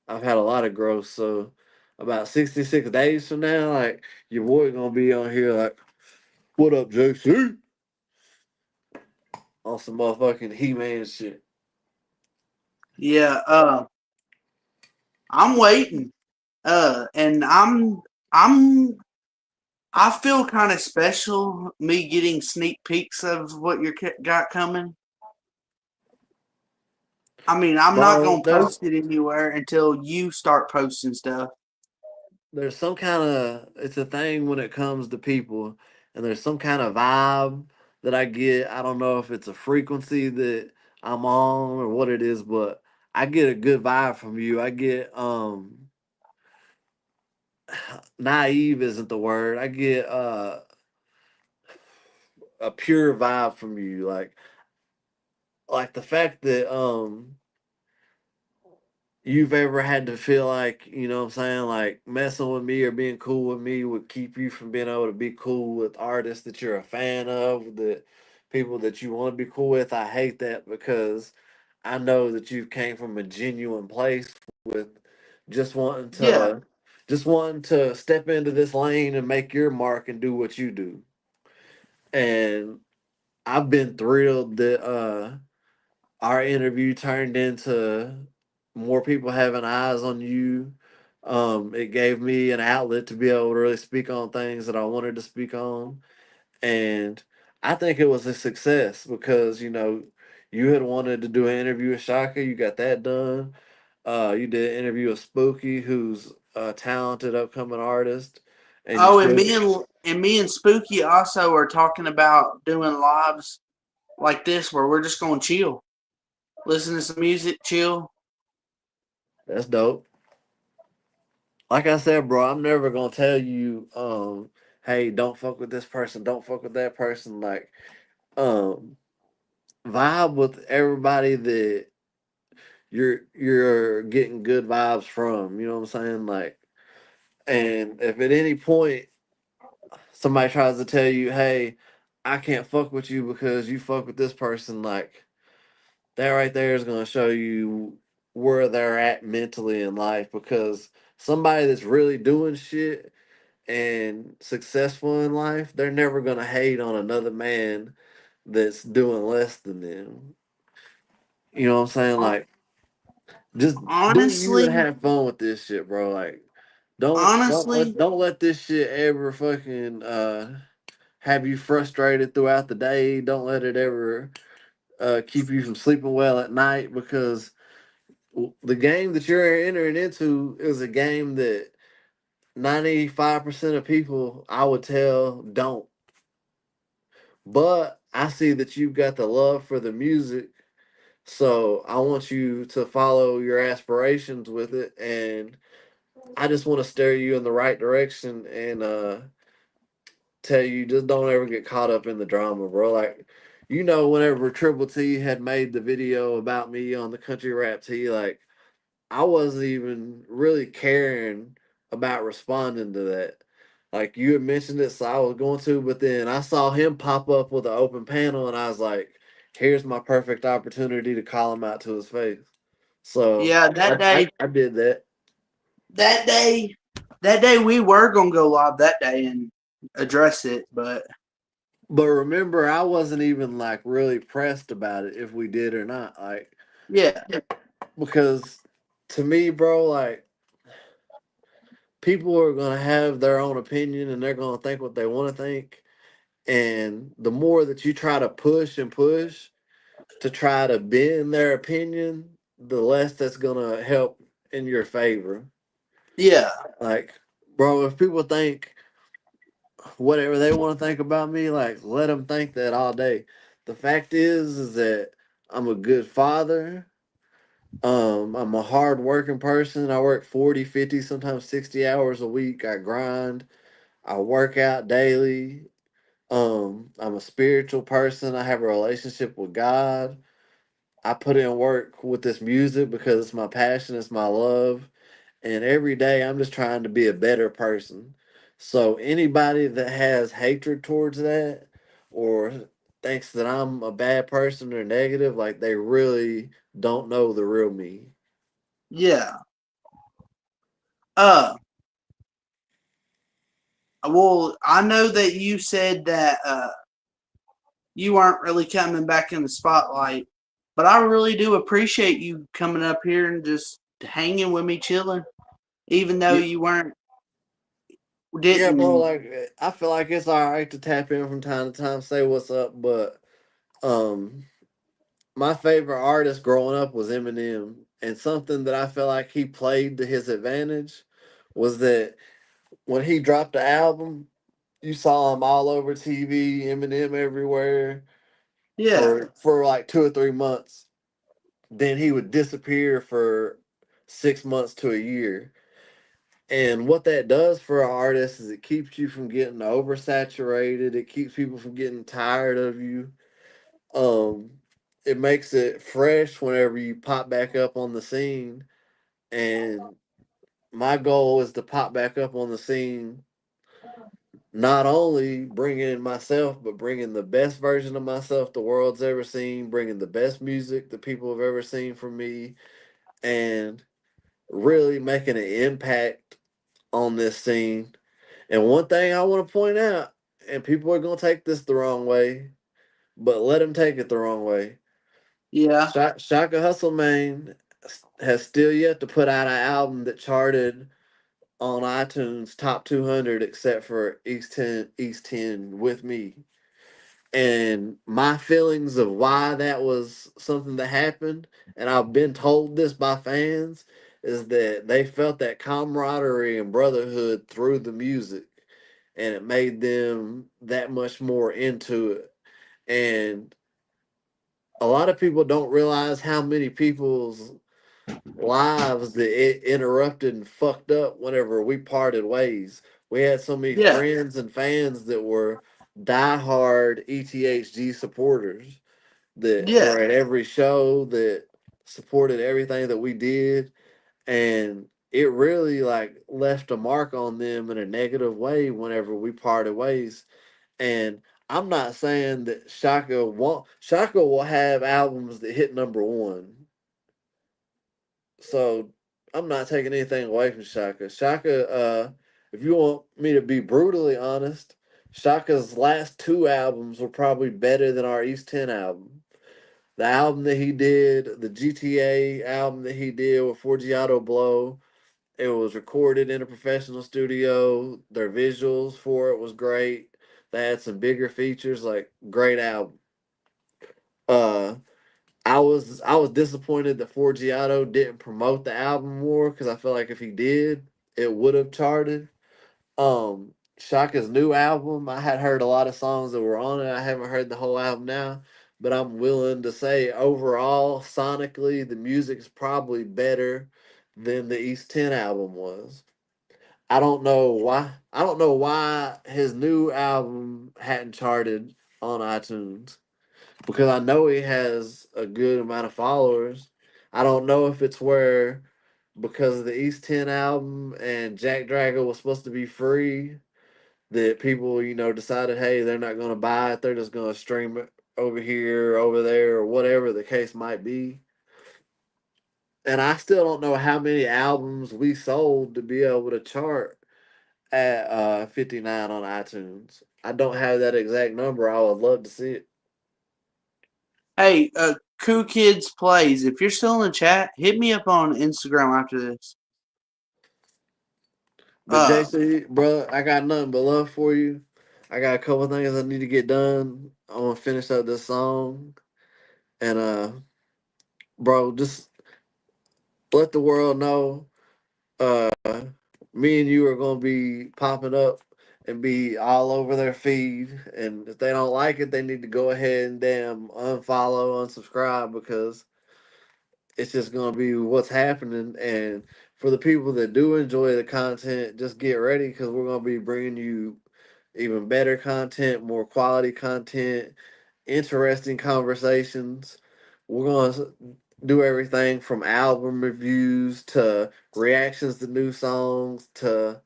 I've had a lot of growth. So about 66 days from now, like your boy gonna be on here like, "What up, JC?" on some motherfucking He Man shit. Yeah, I'm waiting. And I'm I feel kind of special me getting sneak peeks of what you got coming. I mean, I'm not Bro, gonna post it anywhere until you start posting stuff. there's some kind of it's a thing when it comes to people, and there's some kind of vibe that I get. I don't know if it's a frequency that I'm on or what it is, but I get a good vibe from you. I get naive isn't the word. I get a pure vibe from you. Like the fact that you've ever had to feel like, you know what I'm saying, like messing with me or being cool with me would keep you from being able to be cool with artists that you're a fan of, that people that you want to be cool with. I hate that because I know that you came from a genuine place with just wanting Yeah. to just wanting to step into this lane and make your mark and do what you do. And I've been thrilled that our interview turned into more people having eyes on you. It gave me an outlet to be able to really speak on things that I wanted to speak on. And I think it was a success because, you know, you had wanted to do an interview with Shaka, you got that done. You did an interview with Spooky, who's a talented upcoming artist. And you Oh, still and me and Spooky also are talking about doing lives like this where we're just gonna chill, listen to some music, chill. that's dope. Like I said, bro, I'm never gonna tell you, hey, don't fuck with this person, don't fuck with that person. Like, um, vibe with everybody that you're getting good vibes from. You know what I'm saying? Like, and if at any point somebody tries to tell you, hey, I can't fuck with you because you fuck with this person, like that right there is gonna show you where they're at mentally in life because somebody that's really doing shit and successful in life, they're never gonna hate on another man that's doing less than them. You know what I'm saying? Hon- Like, just do you and Honestly, have fun with this shit, bro. Like, honestly, don't let this shit ever fucking have you frustrated throughout the day. Don't let it ever keep you from sleeping well at night, because the game that you're entering into is a game that 95% of people, I would tell, don't. But I see that you've got the love for the music, so I want you to follow your aspirations with it, and I just want to steer you in the right direction, and tell you, just don't ever get caught up in the drama, bro. Like, whenever Triple T had made the video about me on the Country Rap T, like, I wasn't even really caring about responding to that. Like, you had mentioned it, so I was going to, but then I saw him pop up with an open panel, and I was like, here's my perfect opportunity to call him out to his face. So yeah, that day, I did that. that day, that day we were gonna go live that day and address it, but But remember, I wasn't even like really pressed about it if we did or not. Like, yeah, because to me, bro, like, people are gonna have their own opinion and they're gonna think what they want to think. And the more that you try to push and push to try to bend their opinion, the less that's gonna help in your favor. yeah, Like, bro, if people think whatever they want to think about me, like, let them think that all day. The fact is that I'm a good father. I'm a hard working person. I work 40, 50, sometimes 60 hours a week. I grind. I work out daily. I'm a spiritual person. I have a relationship with God. I put in work with this music because it's my passion, it's my love. And every day I'm just trying to be a better person. So anybody that has hatred towards that, or thinks that I'm a bad person or negative, like, they really don't know the real me. yeah. Uh, well, I know that you said that you aren't really coming back in the spotlight, but I really do appreciate you coming up here and just hanging with me, chilling, even though Yeah, you weren't yeah, bro. didn't. Like, I feel like it's all right to tap in from time to time, say what's up. But um, my favorite artist growing up was Eminem, and something that I feel like he played to his advantage was that when he dropped the album, you saw him all over TV, Eminem everywhere Yeah, for like 2 or 3 months. Then he would disappear for 6 months to a year. And what that does for an artist is it keeps you from getting oversaturated. It keeps people from getting tired of you. Um, it makes it fresh whenever you pop back up on the scene. And my goal is to pop back up on the scene, not only bringing myself, but bringing the best version of myself the world's ever seen, bringing the best music that people have ever seen from me, and really making an impact on this scene. And one thing I want to point out, and people are going to take this the wrong way, but let them take it the wrong way. yeah, Shaka Hustle Main has still yet to put out an album that charted on iTunes top 200, except for East 10 with me. And my feelings of why that was something that happened, and I've been told this by fans, is that they felt that camaraderie and brotherhood through the music, and it made them that much more into it. And a lot of people don't realize how many people's lives that it interrupted and fucked up whenever we parted ways. We had so many yeah, friends and fans that were diehard ETHG supporters that yeah, were at every show, that supported everything that we did, and it really like left a mark on them in a negative way whenever we parted ways. And I'm not saying that Shaka will have albums that hit number one, so I'm not taking anything away from Shaka. If you want me to be brutally honest, Shaka's last two albums were probably better than our East 10 album. The album that he did, the GTA album that he did with Forgiato Blow, It was recorded in a professional studio. Their visuals for it was great. They had some bigger features, like great album. Uh, I was disappointed that Forgiato didn't promote the album more because I feel like if he did, it would have charted. Shaka's new album, I had heard a lot of songs that were on it. I haven't heard the whole album now, but I'm willing to say overall, sonically, the music's probably better than the East 10 album was. I don't know why. I don't know why his new album hadn't charted on iTunes because I know he has a good amount of followers. I don't know if it's where because of the East 10 album and Jack Dragger was supposed to be free that people, decided, hey, they're not going to buy it. They're just going to stream it over here, over there, or whatever the case might be. And I still don't know how many albums we sold to be able to chart at 59 on iTunes. I don't have that exact number. I would love to see it. Hey, Cool Kids Plays, if you're still in the chat, hit me up on Instagram after this. But Uh, JC, bro, I got nothing but love for you. I got a couple things I need to get done. I want to finish up this song. And bro, just let the world know uh me and you are gonna be popping up and be all over their feed. And if they don't like it, they need to go ahead and damn unfollow, unsubscribe because it's just gonna be what's happening. And for the people that do enjoy the content, just get ready because we're gonna be bringing you even better content, more quality content, interesting conversations. We're gonna do everything from album reviews to reactions to new songs to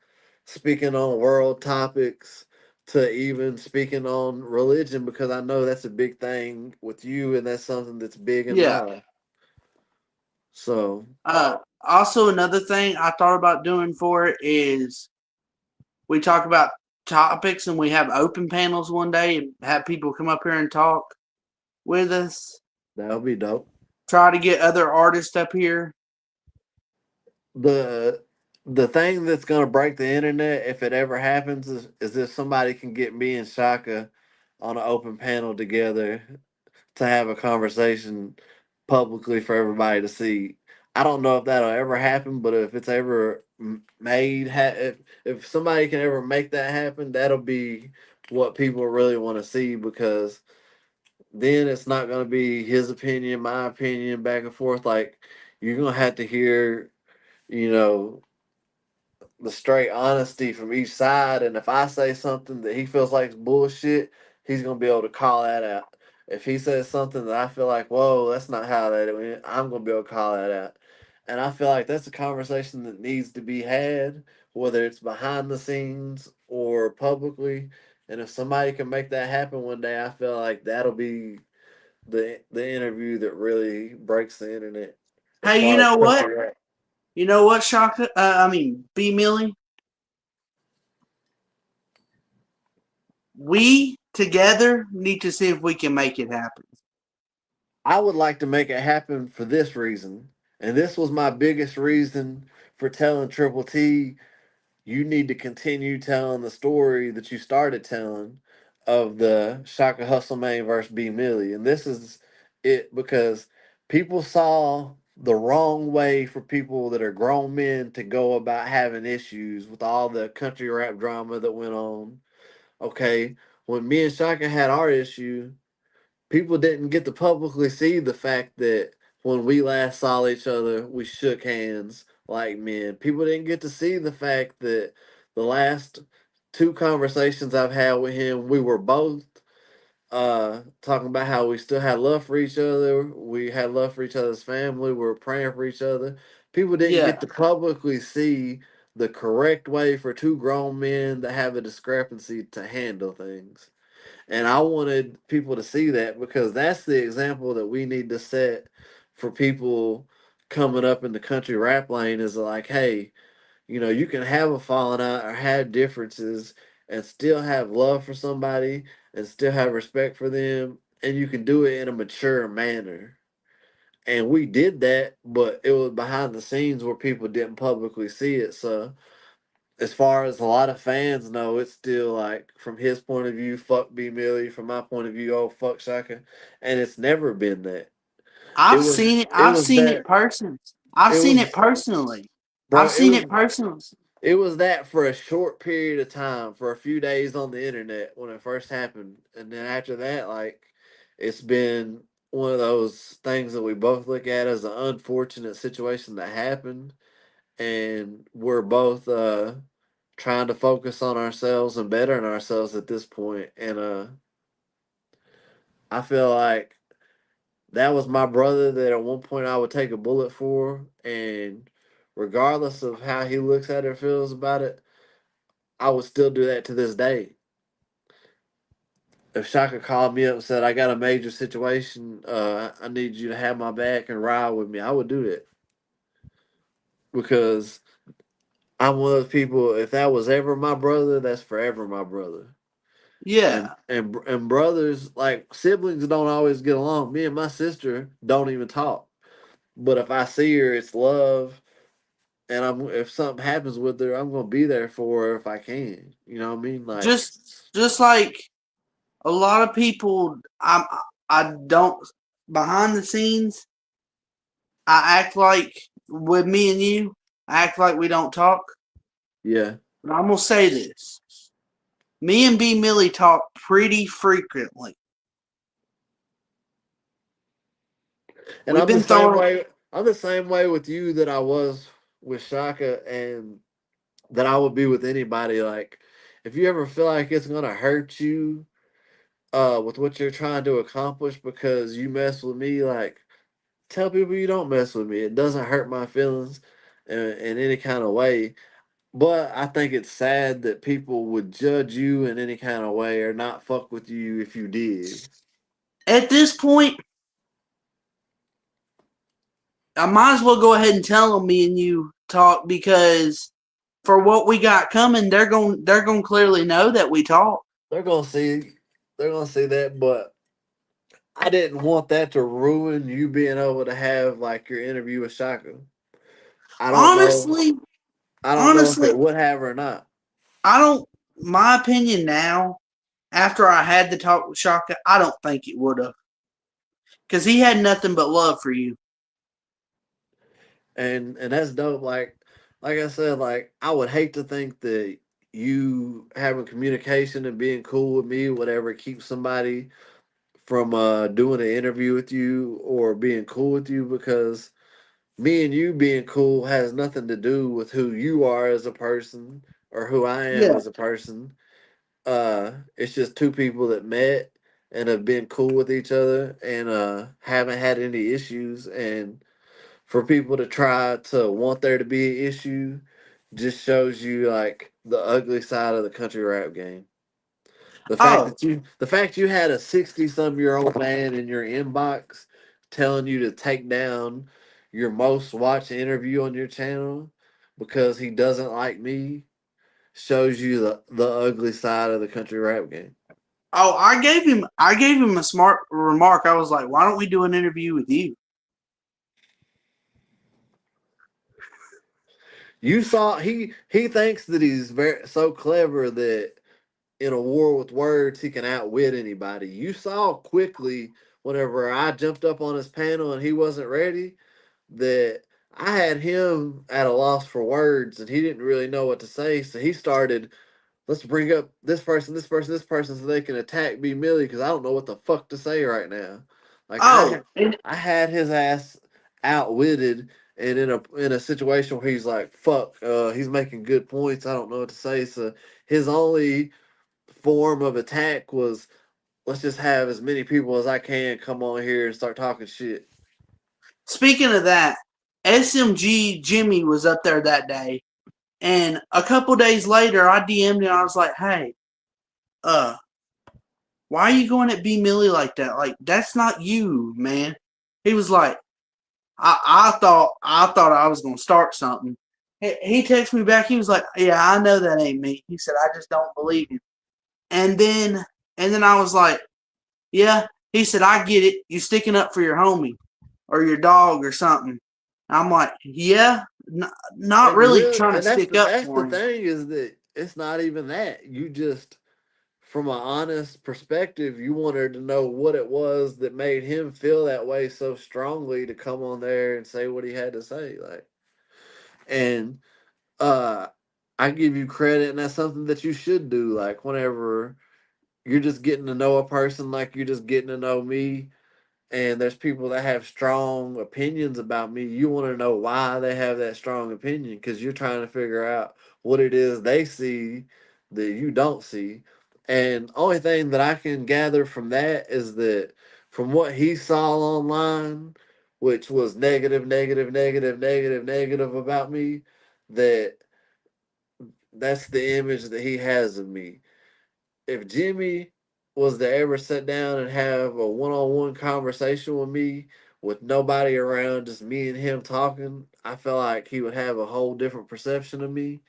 speaking on world topics to even speaking on religion because I know that's a big thing with you and that's something that's big in yeah. mine. So Also, another thing I thought about doing for it is we talk about topics and we have open panels one day and have people come up here and talk with us. that'll be dope. Try to get other artists up here. the the thing that's gonna break the internet if it ever happens is if somebody can get me and Shaka on an open panel together to have a conversation publicly for everybody to see. I don't know if that'll ever happen, but if it's ever made, if somebody can ever make that happen, that'll be what people really want to see because then it's not going to be his opinion, my opinion, back and forth. Like you're gonna have to hear, you know, the straight honesty from each side. And if I say something that he feels like is bullshit, he's gonna be able to call that out. If he says something that I feel like, whoa, that's not how that went, I'm gonna be able to call that out. And I feel like that's a conversation that needs to be had, whether it's behind the scenes or publicly. And if somebody can make that happen one day, I feel like that'll be the interview that really breaks the internet as Hey, you far as know what? country rap. You know what, Shaka? B Millie? We together need to see if we can make it happen. I would like to make it happen for this reason. And this was my biggest reason for telling Triple T, you need to continue telling the story that you started telling of the Shaka Hustle Main versus B Millie. And this is it because people saw the wrong way for people that are grown men to go about having issues with all the country rap drama that went on. Okay. When me and Shaka had our issue, people didn't get to publicly see the fact that when we last saw each other, we shook hands like men. People didn't get to see the fact that the last two conversations I've had with him, we were both talking about how we still had love for each other. We had love for each other's family. We were praying for each other. People didn't Yeah. get to publicly see the correct way for two grown men that have a discrepancy to handle things. And I wanted people to see that because that's the example that we need to set for people coming up in the country rap lane is like, hey, you can have a falling out or have differences and still have love for somebody and still have respect for them. And you can do it in a mature manner. and we did that, but it was behind the scenes where people didn't publicly see it. So as far as a lot of fans know, it's still like from his point of view, fuck B Millie. From my point of view, oh fuck Shaka, and it's never been that. It I've was seen it. it I've was seen it that person. I've it seen it was personally. bro. I've seen it personally. It was that for a short period of time, for a few days on the internet when it first happened, and then after that, like it's been one of those things that we both look at as an unfortunate situation that happened, and we're both trying to focus on ourselves and bettering ourselves at this point. And I feel like that was my brother that at one point I would take a bullet for, and regardless of how he looks at it or feels about it, I would still do that to this day. If Shaka called me up and said, I got a major situation, I need you to have my back and ride with me, I would do that. Because I'm one of those people, if that was ever my brother, that's forever my brother. Yeah. And brothers, like siblings don't always get along. Me and my sister don't even talk. But if I see her, it's love. And I'm if something happens with her, I'm gonna be there for her if I can. You know what I mean? Like, Just just like a lot of people, I don't behind the scenes. I act like with me and you, I act like we don't talk. yeah. But I'm gonna say this: me and B Millie talk pretty frequently. And We've been throwing. I'm the same way with you that I was with Shaka, and that I would be with anybody. Like, if you ever feel like it's gonna hurt you, with what you're trying to accomplish because you mess with me, like tell people you don't mess with me. It doesn't hurt my feelings in any kind of way. But I think it's sad that people would judge you in any kind of way or not fuck with you if you did. At this point, I might as well go ahead and tell them me and you talk because for what we got coming, they're going to clearly know that we talk. They're gonna see they're gonna see that, but I didn't want that to ruin you being able to have like your interview with Shaka. I don't know. Honestly, I don't know if honestly, it would have or not. I don't. My opinion now, after I had the talk with Shaka, I don't think it would have because he had nothing but love for you. And that's dope. Like I said, like I would hate to think that you having communication and being cool with me, whatever, keeps somebody from doing an interview with you or being cool with you, because me and you being cool has nothing to do with who you are as a person or who I am Yeah. as a person. It's just two people that met and have been cool with each other and haven't had any issues. And for people to try to want there to be an issue just shows you like the ugly side of the country rap game. Oh, The fact you had a 60-some-year-old man in your inbox telling you to take down your most watched interview on your channel because he doesn't like me shows you the ugly side of the country rap game. oh, I gave him a smart remark. I was like, "Why don't we do an interview with you?" You saw he thinks that he's very so clever that in a war with words he can outwit anybody. You saw quickly whenever I jumped up on his panel and he wasn't ready that I had him at a loss for words and he didn't really know what to say. So he started, let's bring up this person, this person, this person so they can attack B Millie because I don't know what the fuck to say right now. Like Oh, and I had his ass outwitted and in a situation where he's like, fuck, he's making good points. I don't know what to say. So his only form of attack was let's just have as many people as I can come on here and start talking shit. speaking of that, SMG Jimmy was up there that day, and a couple days later, I DM'd him. I was like, "Hey, uh, why are you going at B Millie like that? Like that's not you, man." He was like, I thought I was gonna start something. He texted me back. He was like, "Yeah, I know that ain't me." He said, "I just don't believe you." And then I was like, "Yeah." He said, "I get it. You sticking up for your homie." or your dog or something. I'm like, yeah, not And really real, trying to and that's stick the up that's the for him. thing is that it's not even that. You just, from an honest perspective, you wanted to know what it was that made him feel that way so strongly to come on there and say what he had to say. Like, and uh, I give you credit, and that's something that you should do. Like, whenever you're just getting to know a person, like you're just getting to know me, and there's people that have strong opinions about me, you want to know why they have that strong opinion because you're trying to figure out what it is they see that you don't see. And only thing that I can gather from that is that from what he saw online, which was negative, negative, negative, negative, negative about me, that that's the image that he has of me. If Jimmy was to ever sit down and have a one-on-one conversation with me with nobody around, just me and him talking, I feel like he would have a whole different perception of me.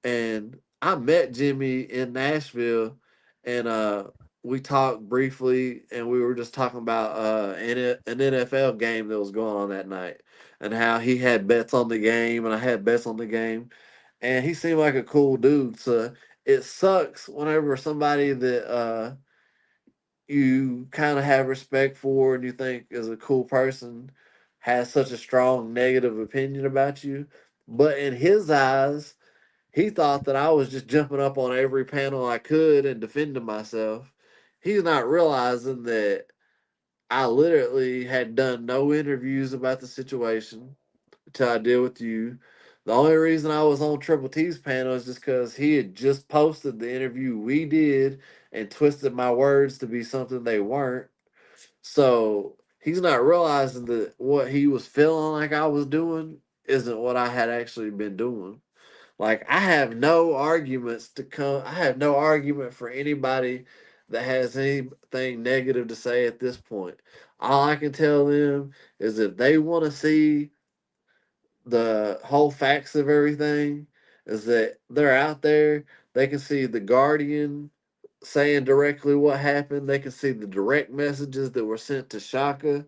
And I met Jimmy in Nashville, and we talked briefly, and we were just talking about an NFL game that was going on that night, and how he had bets on the game, and I had bets on the game, and he seemed like a cool dude. So it sucks whenever somebody that you kind of have respect for and you think is a cool person has such a strong negative opinion about you. But in his eyes, he thought that I was just jumping up on every panel I could and defending myself. He's not realizing that I literally had done no interviews about the situation until I did with you. The only reason I was on Triple T's panel is just because he had just posted the interview we did and twisted my words to be something they weren't. So he's not realizing that what he was feeling like I was doing isn't what I had actually been doing. Like I have no arguments to come. I have no argument for anybody that has anything negative to say at this point. All I can tell them is if they want to see the whole facts of everything, is that they're out there. They can see the Guardian saying directly what happened. They can see the direct messages that were sent to Shaka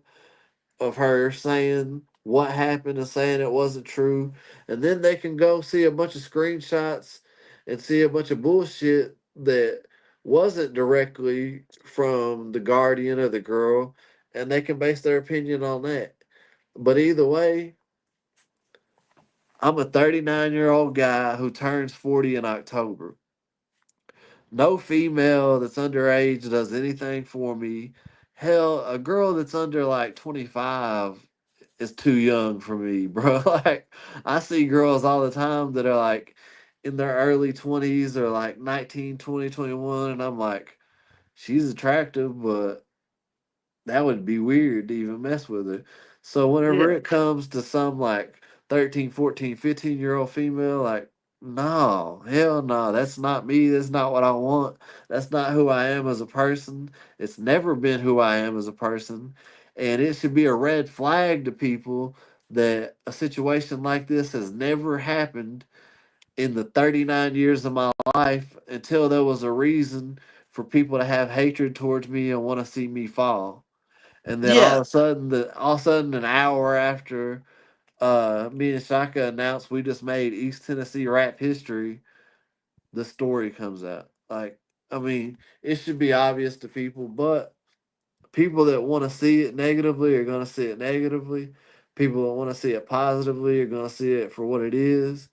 of her saying what happened and saying it wasn't true. And then they can go see a bunch of screenshots and see a bunch of bullshit that wasn't directly from the Guardian or the girl, and they can base their opinion on that. But either way, I'm a 39-year-old guy who turns 40 in October. No female that's underage does anything for me. Hell, a girl that's under like 25 is too young for me, bro. Like, I see girls all the time that are like in their early 20s or like 19, 20, 21, and I'm like, she's attractive, but that would be weird to even mess with her. So whenever Yeah, it comes to some like 13, 14, 15-year old female, like, no, hell no, that's not me. That's not what I want. That's not who I am as a person. It's never been who I am as a person. And it should be a red flag to people that a situation like this has never happened in the 39 years of my life until there was a reason for people to have hatred towards me and want to see me fall. And then yeah. all of a sudden, an hour after me and Shaka announced we just made East Tennessee rap history, the story comes out. Like, I mean, it should be obvious to people, but people that want to see it negatively are going to see it negatively. People that want to see it positively are going to see it for what it is.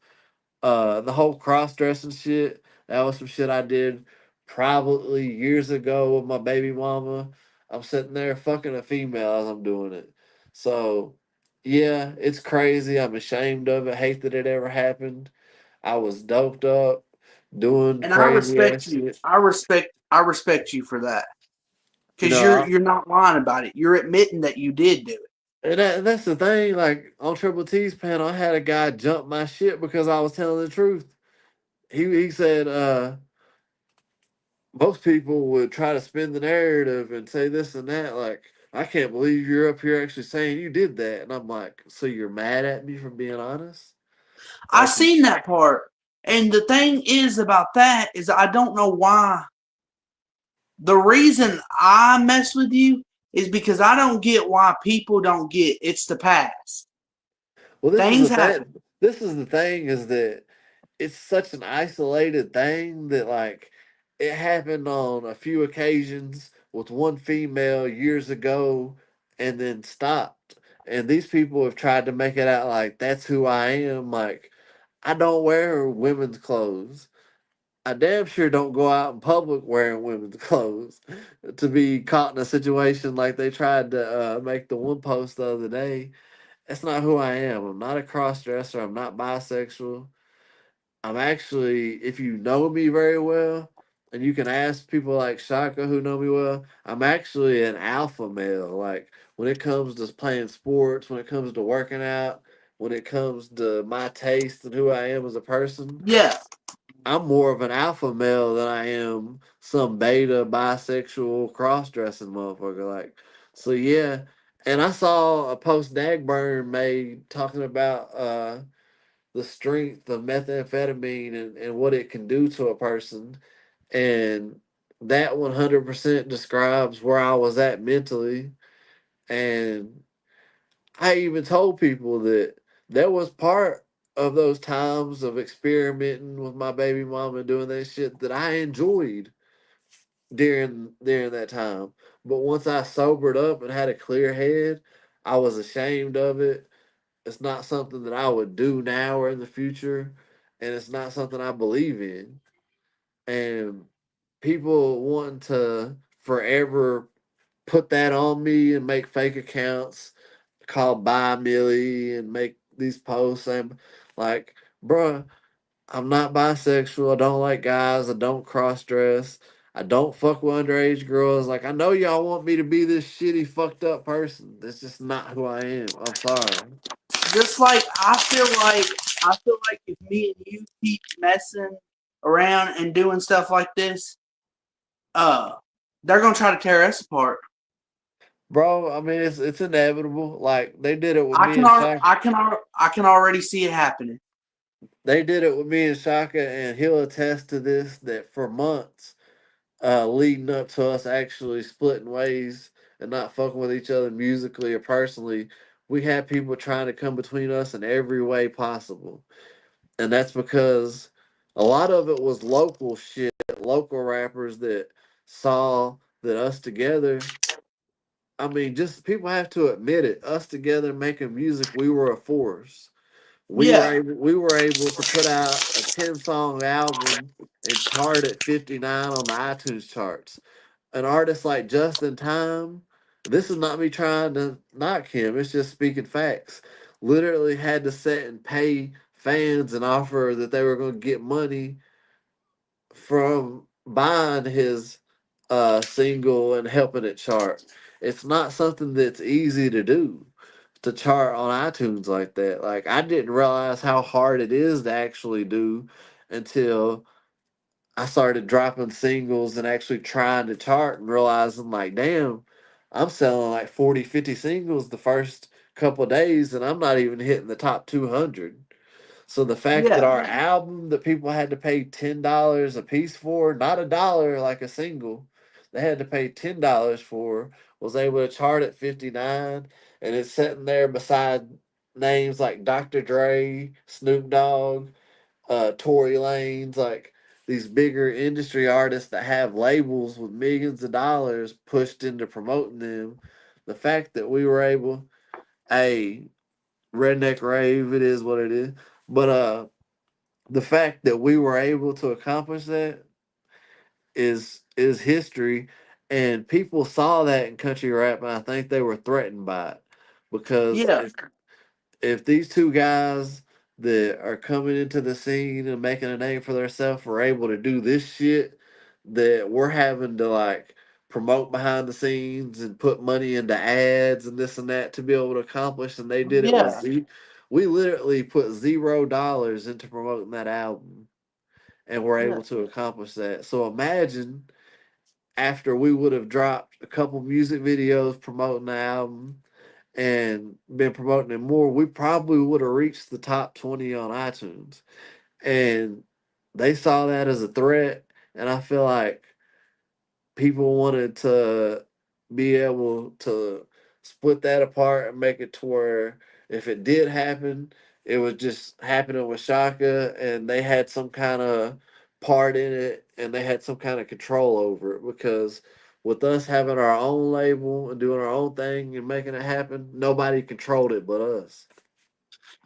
The whole cross dressing shit, that was some shit I did probably years ago with my baby mama. I'm sitting there fucking a female as I'm doing it. So yeah, it's crazy. I'm ashamed of it. Hate that it ever happened. I was doped up, doing And I crazy respect ass you. shit. I respect you for that You because know, you're not lying about it. You're admitting that you did do it. that's the thing. Like on Triple T's panel, I had a guy jump my shit because I was telling the truth. He said, most people would try to spin the narrative and say this and that. Like, I can't believe you're up here actually saying you did that. And I'm like, so you're mad at me for being honest? I Like, seen that part. And the thing is about that is I don't know why. The reason I mess with you is because I don't get why people don't get it's the past. Well, this is Things the happen. thing. This is the thing is that it's such an isolated thing that like it happened on a few occasions with one female years ago and then stopped. And these people have tried to make it out like that's who I am. Like I don't wear women's clothes. I damn sure don't go out in public wearing women's clothes to be caught in a situation like they tried to make the one post the other day. That's not who I am. I'm not a cross dresser. I'm not bisexual. I'm actually, if you know me very well, and you can ask people like Shaka who know me well, I'm actually an alpha male. Like when it comes to playing sports, when it comes to working out, when it comes to my taste and who I am as a person, Yeah. I'm more of an alpha male than I am some beta bisexual cross dressing motherfucker. Like, so yeah. And I saw a post Dagburn made talking about the strength of methamphetamine and what it can do to a person. And that 100% describes where I was at mentally. And I even told people that that was part of those times of experimenting with my baby mama and doing that shit that I enjoyed during that time. But once I sobered up and had a clear head, I was ashamed of it. It's not something that I would do now or in the future, and it's not something I believe in. And people wanting to forever put that on me and make fake accounts called Buy Millie and make these posts saying like, bruh, I'm not bisexual. I don't like guys. I don't cross dress. I don't fuck with underage girls. Like I know y'all want me to be this shitty fucked up person. That's just not who I am. I'm sorry. Just like I feel like if me and you keep messing around and doing stuff like this, uh, they're gonna try to tear us apart. Bro, I mean it's inevitable. Like they did it with me and Shaka. I can already see it happening. They did it with me and Shaka, and he'll attest to this that for months, leading up to us actually splitting ways and not fucking with each other musically or personally, we had people trying to come between us in every way possible. And that's because a lot of it was local shit, local rappers that saw that us together. I mean, just people have to admit it. Us together making music, we were a force. Yeah, We were able to put out a 10-song album and chart at 59 on the iTunes charts. An artist like Justin Time, this is not me trying to knock him, it's just speaking facts. Literally had to sit and pay fans and offer that they were going to get money from buying his single and helping it chart. It's not something that's easy to do to chart on iTunes like that. Like I didn't realize how hard it is to actually do until I started dropping singles and actually trying to chart and realizing like, damn, I'm selling like 40, 50 singles the first couple of days and I'm not even hitting the top 200. So the fact that yeah, our album that people had to pay $10 a piece for, not a dollar like a single, they had to pay $10 for, was able to chart at 59, and it's sitting there beside names like Dr. Dre, Snoop Dogg, Tory Lanez, like these bigger industry artists that have labels with millions of dollars pushed into promoting them. The fact that we were able, a redneck rave, it is what it is. But the fact that we were able to accomplish that is history, and people saw that in country rap, and I think they were threatened by it because yeah, if these two guys that are coming into the scene and making a name for themselves were able to do this shit that we're having to like promote behind the scenes and put money into ads and this and that to be able to accomplish, and they did it with yeah, we literally put $0 into promoting that album and were yeah, able to accomplish that. So imagine after we would have dropped a couple music videos promoting the album and been promoting it more, we probably would have reached the top 20 on iTunes. And they saw that as a threat. And I feel like people wanted to be able to split that apart and make it to where if it did happen, it was just happening with Shaka and they had some kind of part in it and they had some kind of control over it because with us having our own label and doing our own thing and making it happen, nobody controlled it but us.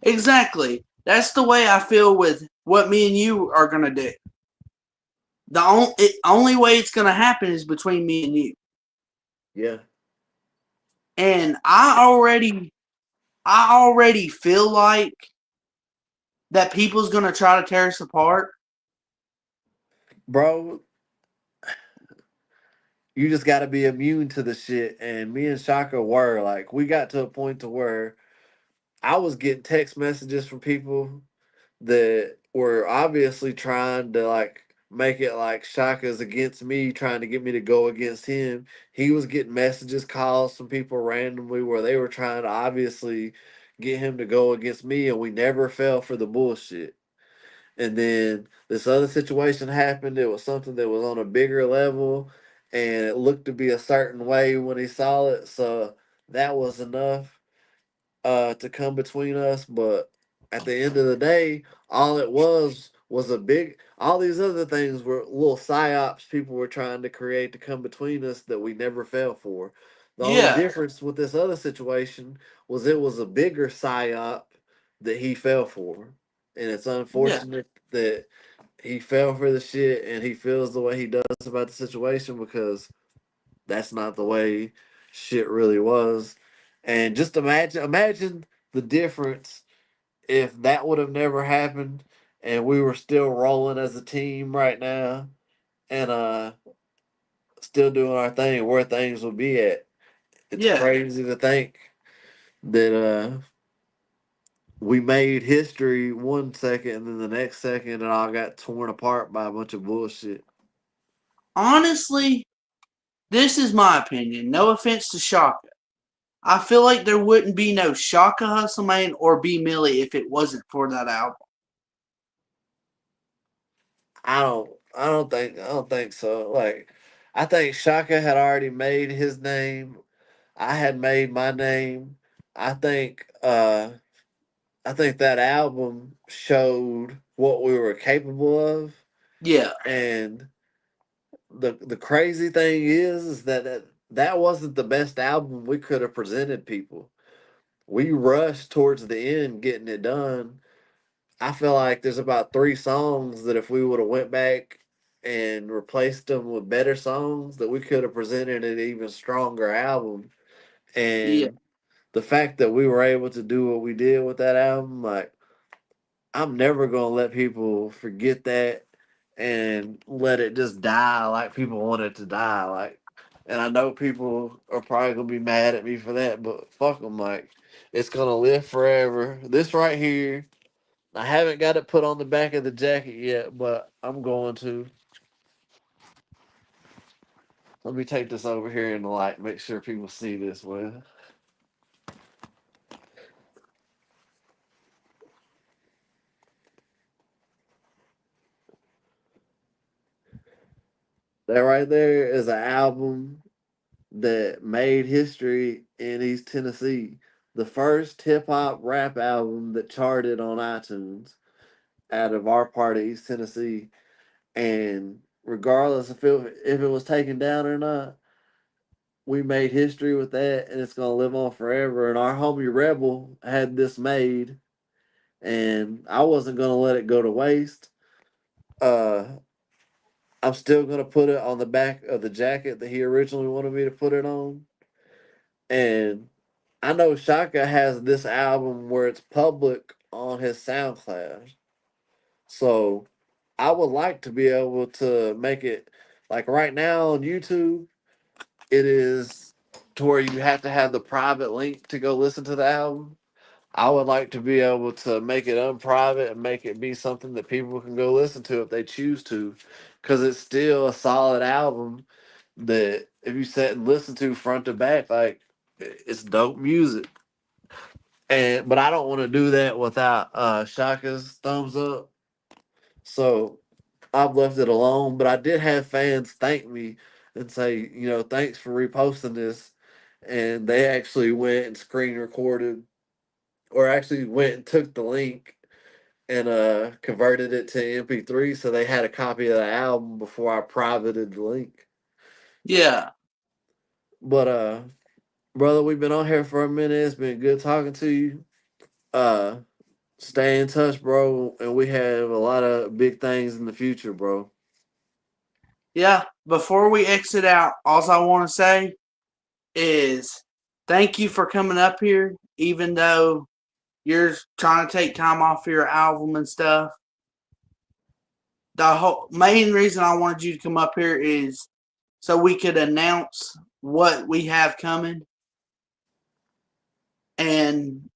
Exactly. That's the way I feel with what me and you are gonna do. Only way it's gonna happen is between me and you. Yeah. And I already feel like that people's gonna try to tear us apart. Bro, you just got to be immune to the shit. And me and Shaka were like, we got to a point to where I was getting text messages from people that were obviously trying to like make it like Shaka's against me, trying to get me to go against him. He was getting messages, calls from people randomly where they were trying to obviously get him to go against me, and we never fell for the bullshit. And then this other situation happened. It was something that was on a bigger level, and it looked to be a certain way when he saw it. So that was enough to come between us. But at the end of the day, all it was a big. All these other things were little psyops people were trying to create to come between us that we never fell for. The only Yeah, difference with this other situation was it was a bigger psyop that he fell for, and it's yeah, unfortunate that he fell for the shit and he feels the way he does about the situation because that's not the way shit really was. And just imagine the difference if that would have never happened and we were still rolling as a team right now and still doing our thing, where things would be at. It's yeah. crazy to think that we made history 1 second and then the next second it all got torn apart by a bunch of bullshit. Honestly, this is my opinion. No offense to Shaka. I feel like there wouldn't be no Shaka Hustle Man or B Millie if it wasn't for that album. I don't think so. Like I think Shaka had already made his name. I had made my name. I think I think that album showed what we were capable of. Yeah, And the crazy thing is that wasn't the best album we could have presented people. We rushed towards the end getting it done. I feel like there's about 3 songs that if we would have went back and replaced them with better songs, that we could have presented an even stronger album. yeah, And the fact that we were able to do what we did with that album, like I'm never gonna let people forget that and let it just die like people want it to die. Like, and I know people are probably gonna be mad at me for that, but fuck them. Like, it's gonna live forever. This right here, I haven't got it put on the back of the jacket yet, but I'm going to. Let me take this over here in the light, make sure people see this well. That right there is an album that made history in East Tennessee. The first hip hop rap album that charted on iTunes out of our part of East Tennessee. And regardless if it was taken down or not, we made history with that and it's gonna live on forever. And our homie Rebel had this made and I wasn't gonna let it go to waste. Uh I'm still gonna put it on the back of the jacket that he originally wanted me to put it on. And I know Shaka has this album where it's public on his SoundCloud. So I would like to be able to make it like right now on YouTube, it is to where you have to have the private link to go listen to the album. I would like to be able to make it unprivate and make it be something that people can go listen to if they choose to, because it's still a solid album that if you sit and listen to front to back, like it's dope music. And but I don't want to do that without Shaka's thumbs up. So I've left it alone. But I did have fans thank me and say, thanks for reposting this. And they actually went and screen recorded, or actually went and took the link and converted it to MP3, so they had a copy of the album before I privated the link. Yeah. But brother, we've been on here for a minute. It's been good talking to you. Uh, Stay in touch, bro, and we have a lot of big things in the future, bro. Yeah. Before we exit out, all I want to say is thank you for coming up here, even though you're trying to take time off your album and stuff. The whole main reason I wanted you to come up here is so we could announce what we have coming. And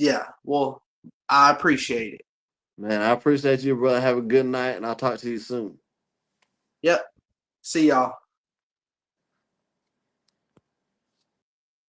yeah, well, I appreciate it. Man, I appreciate you, brother. Have a good night, and I'll talk to you soon. Yep. See y'all.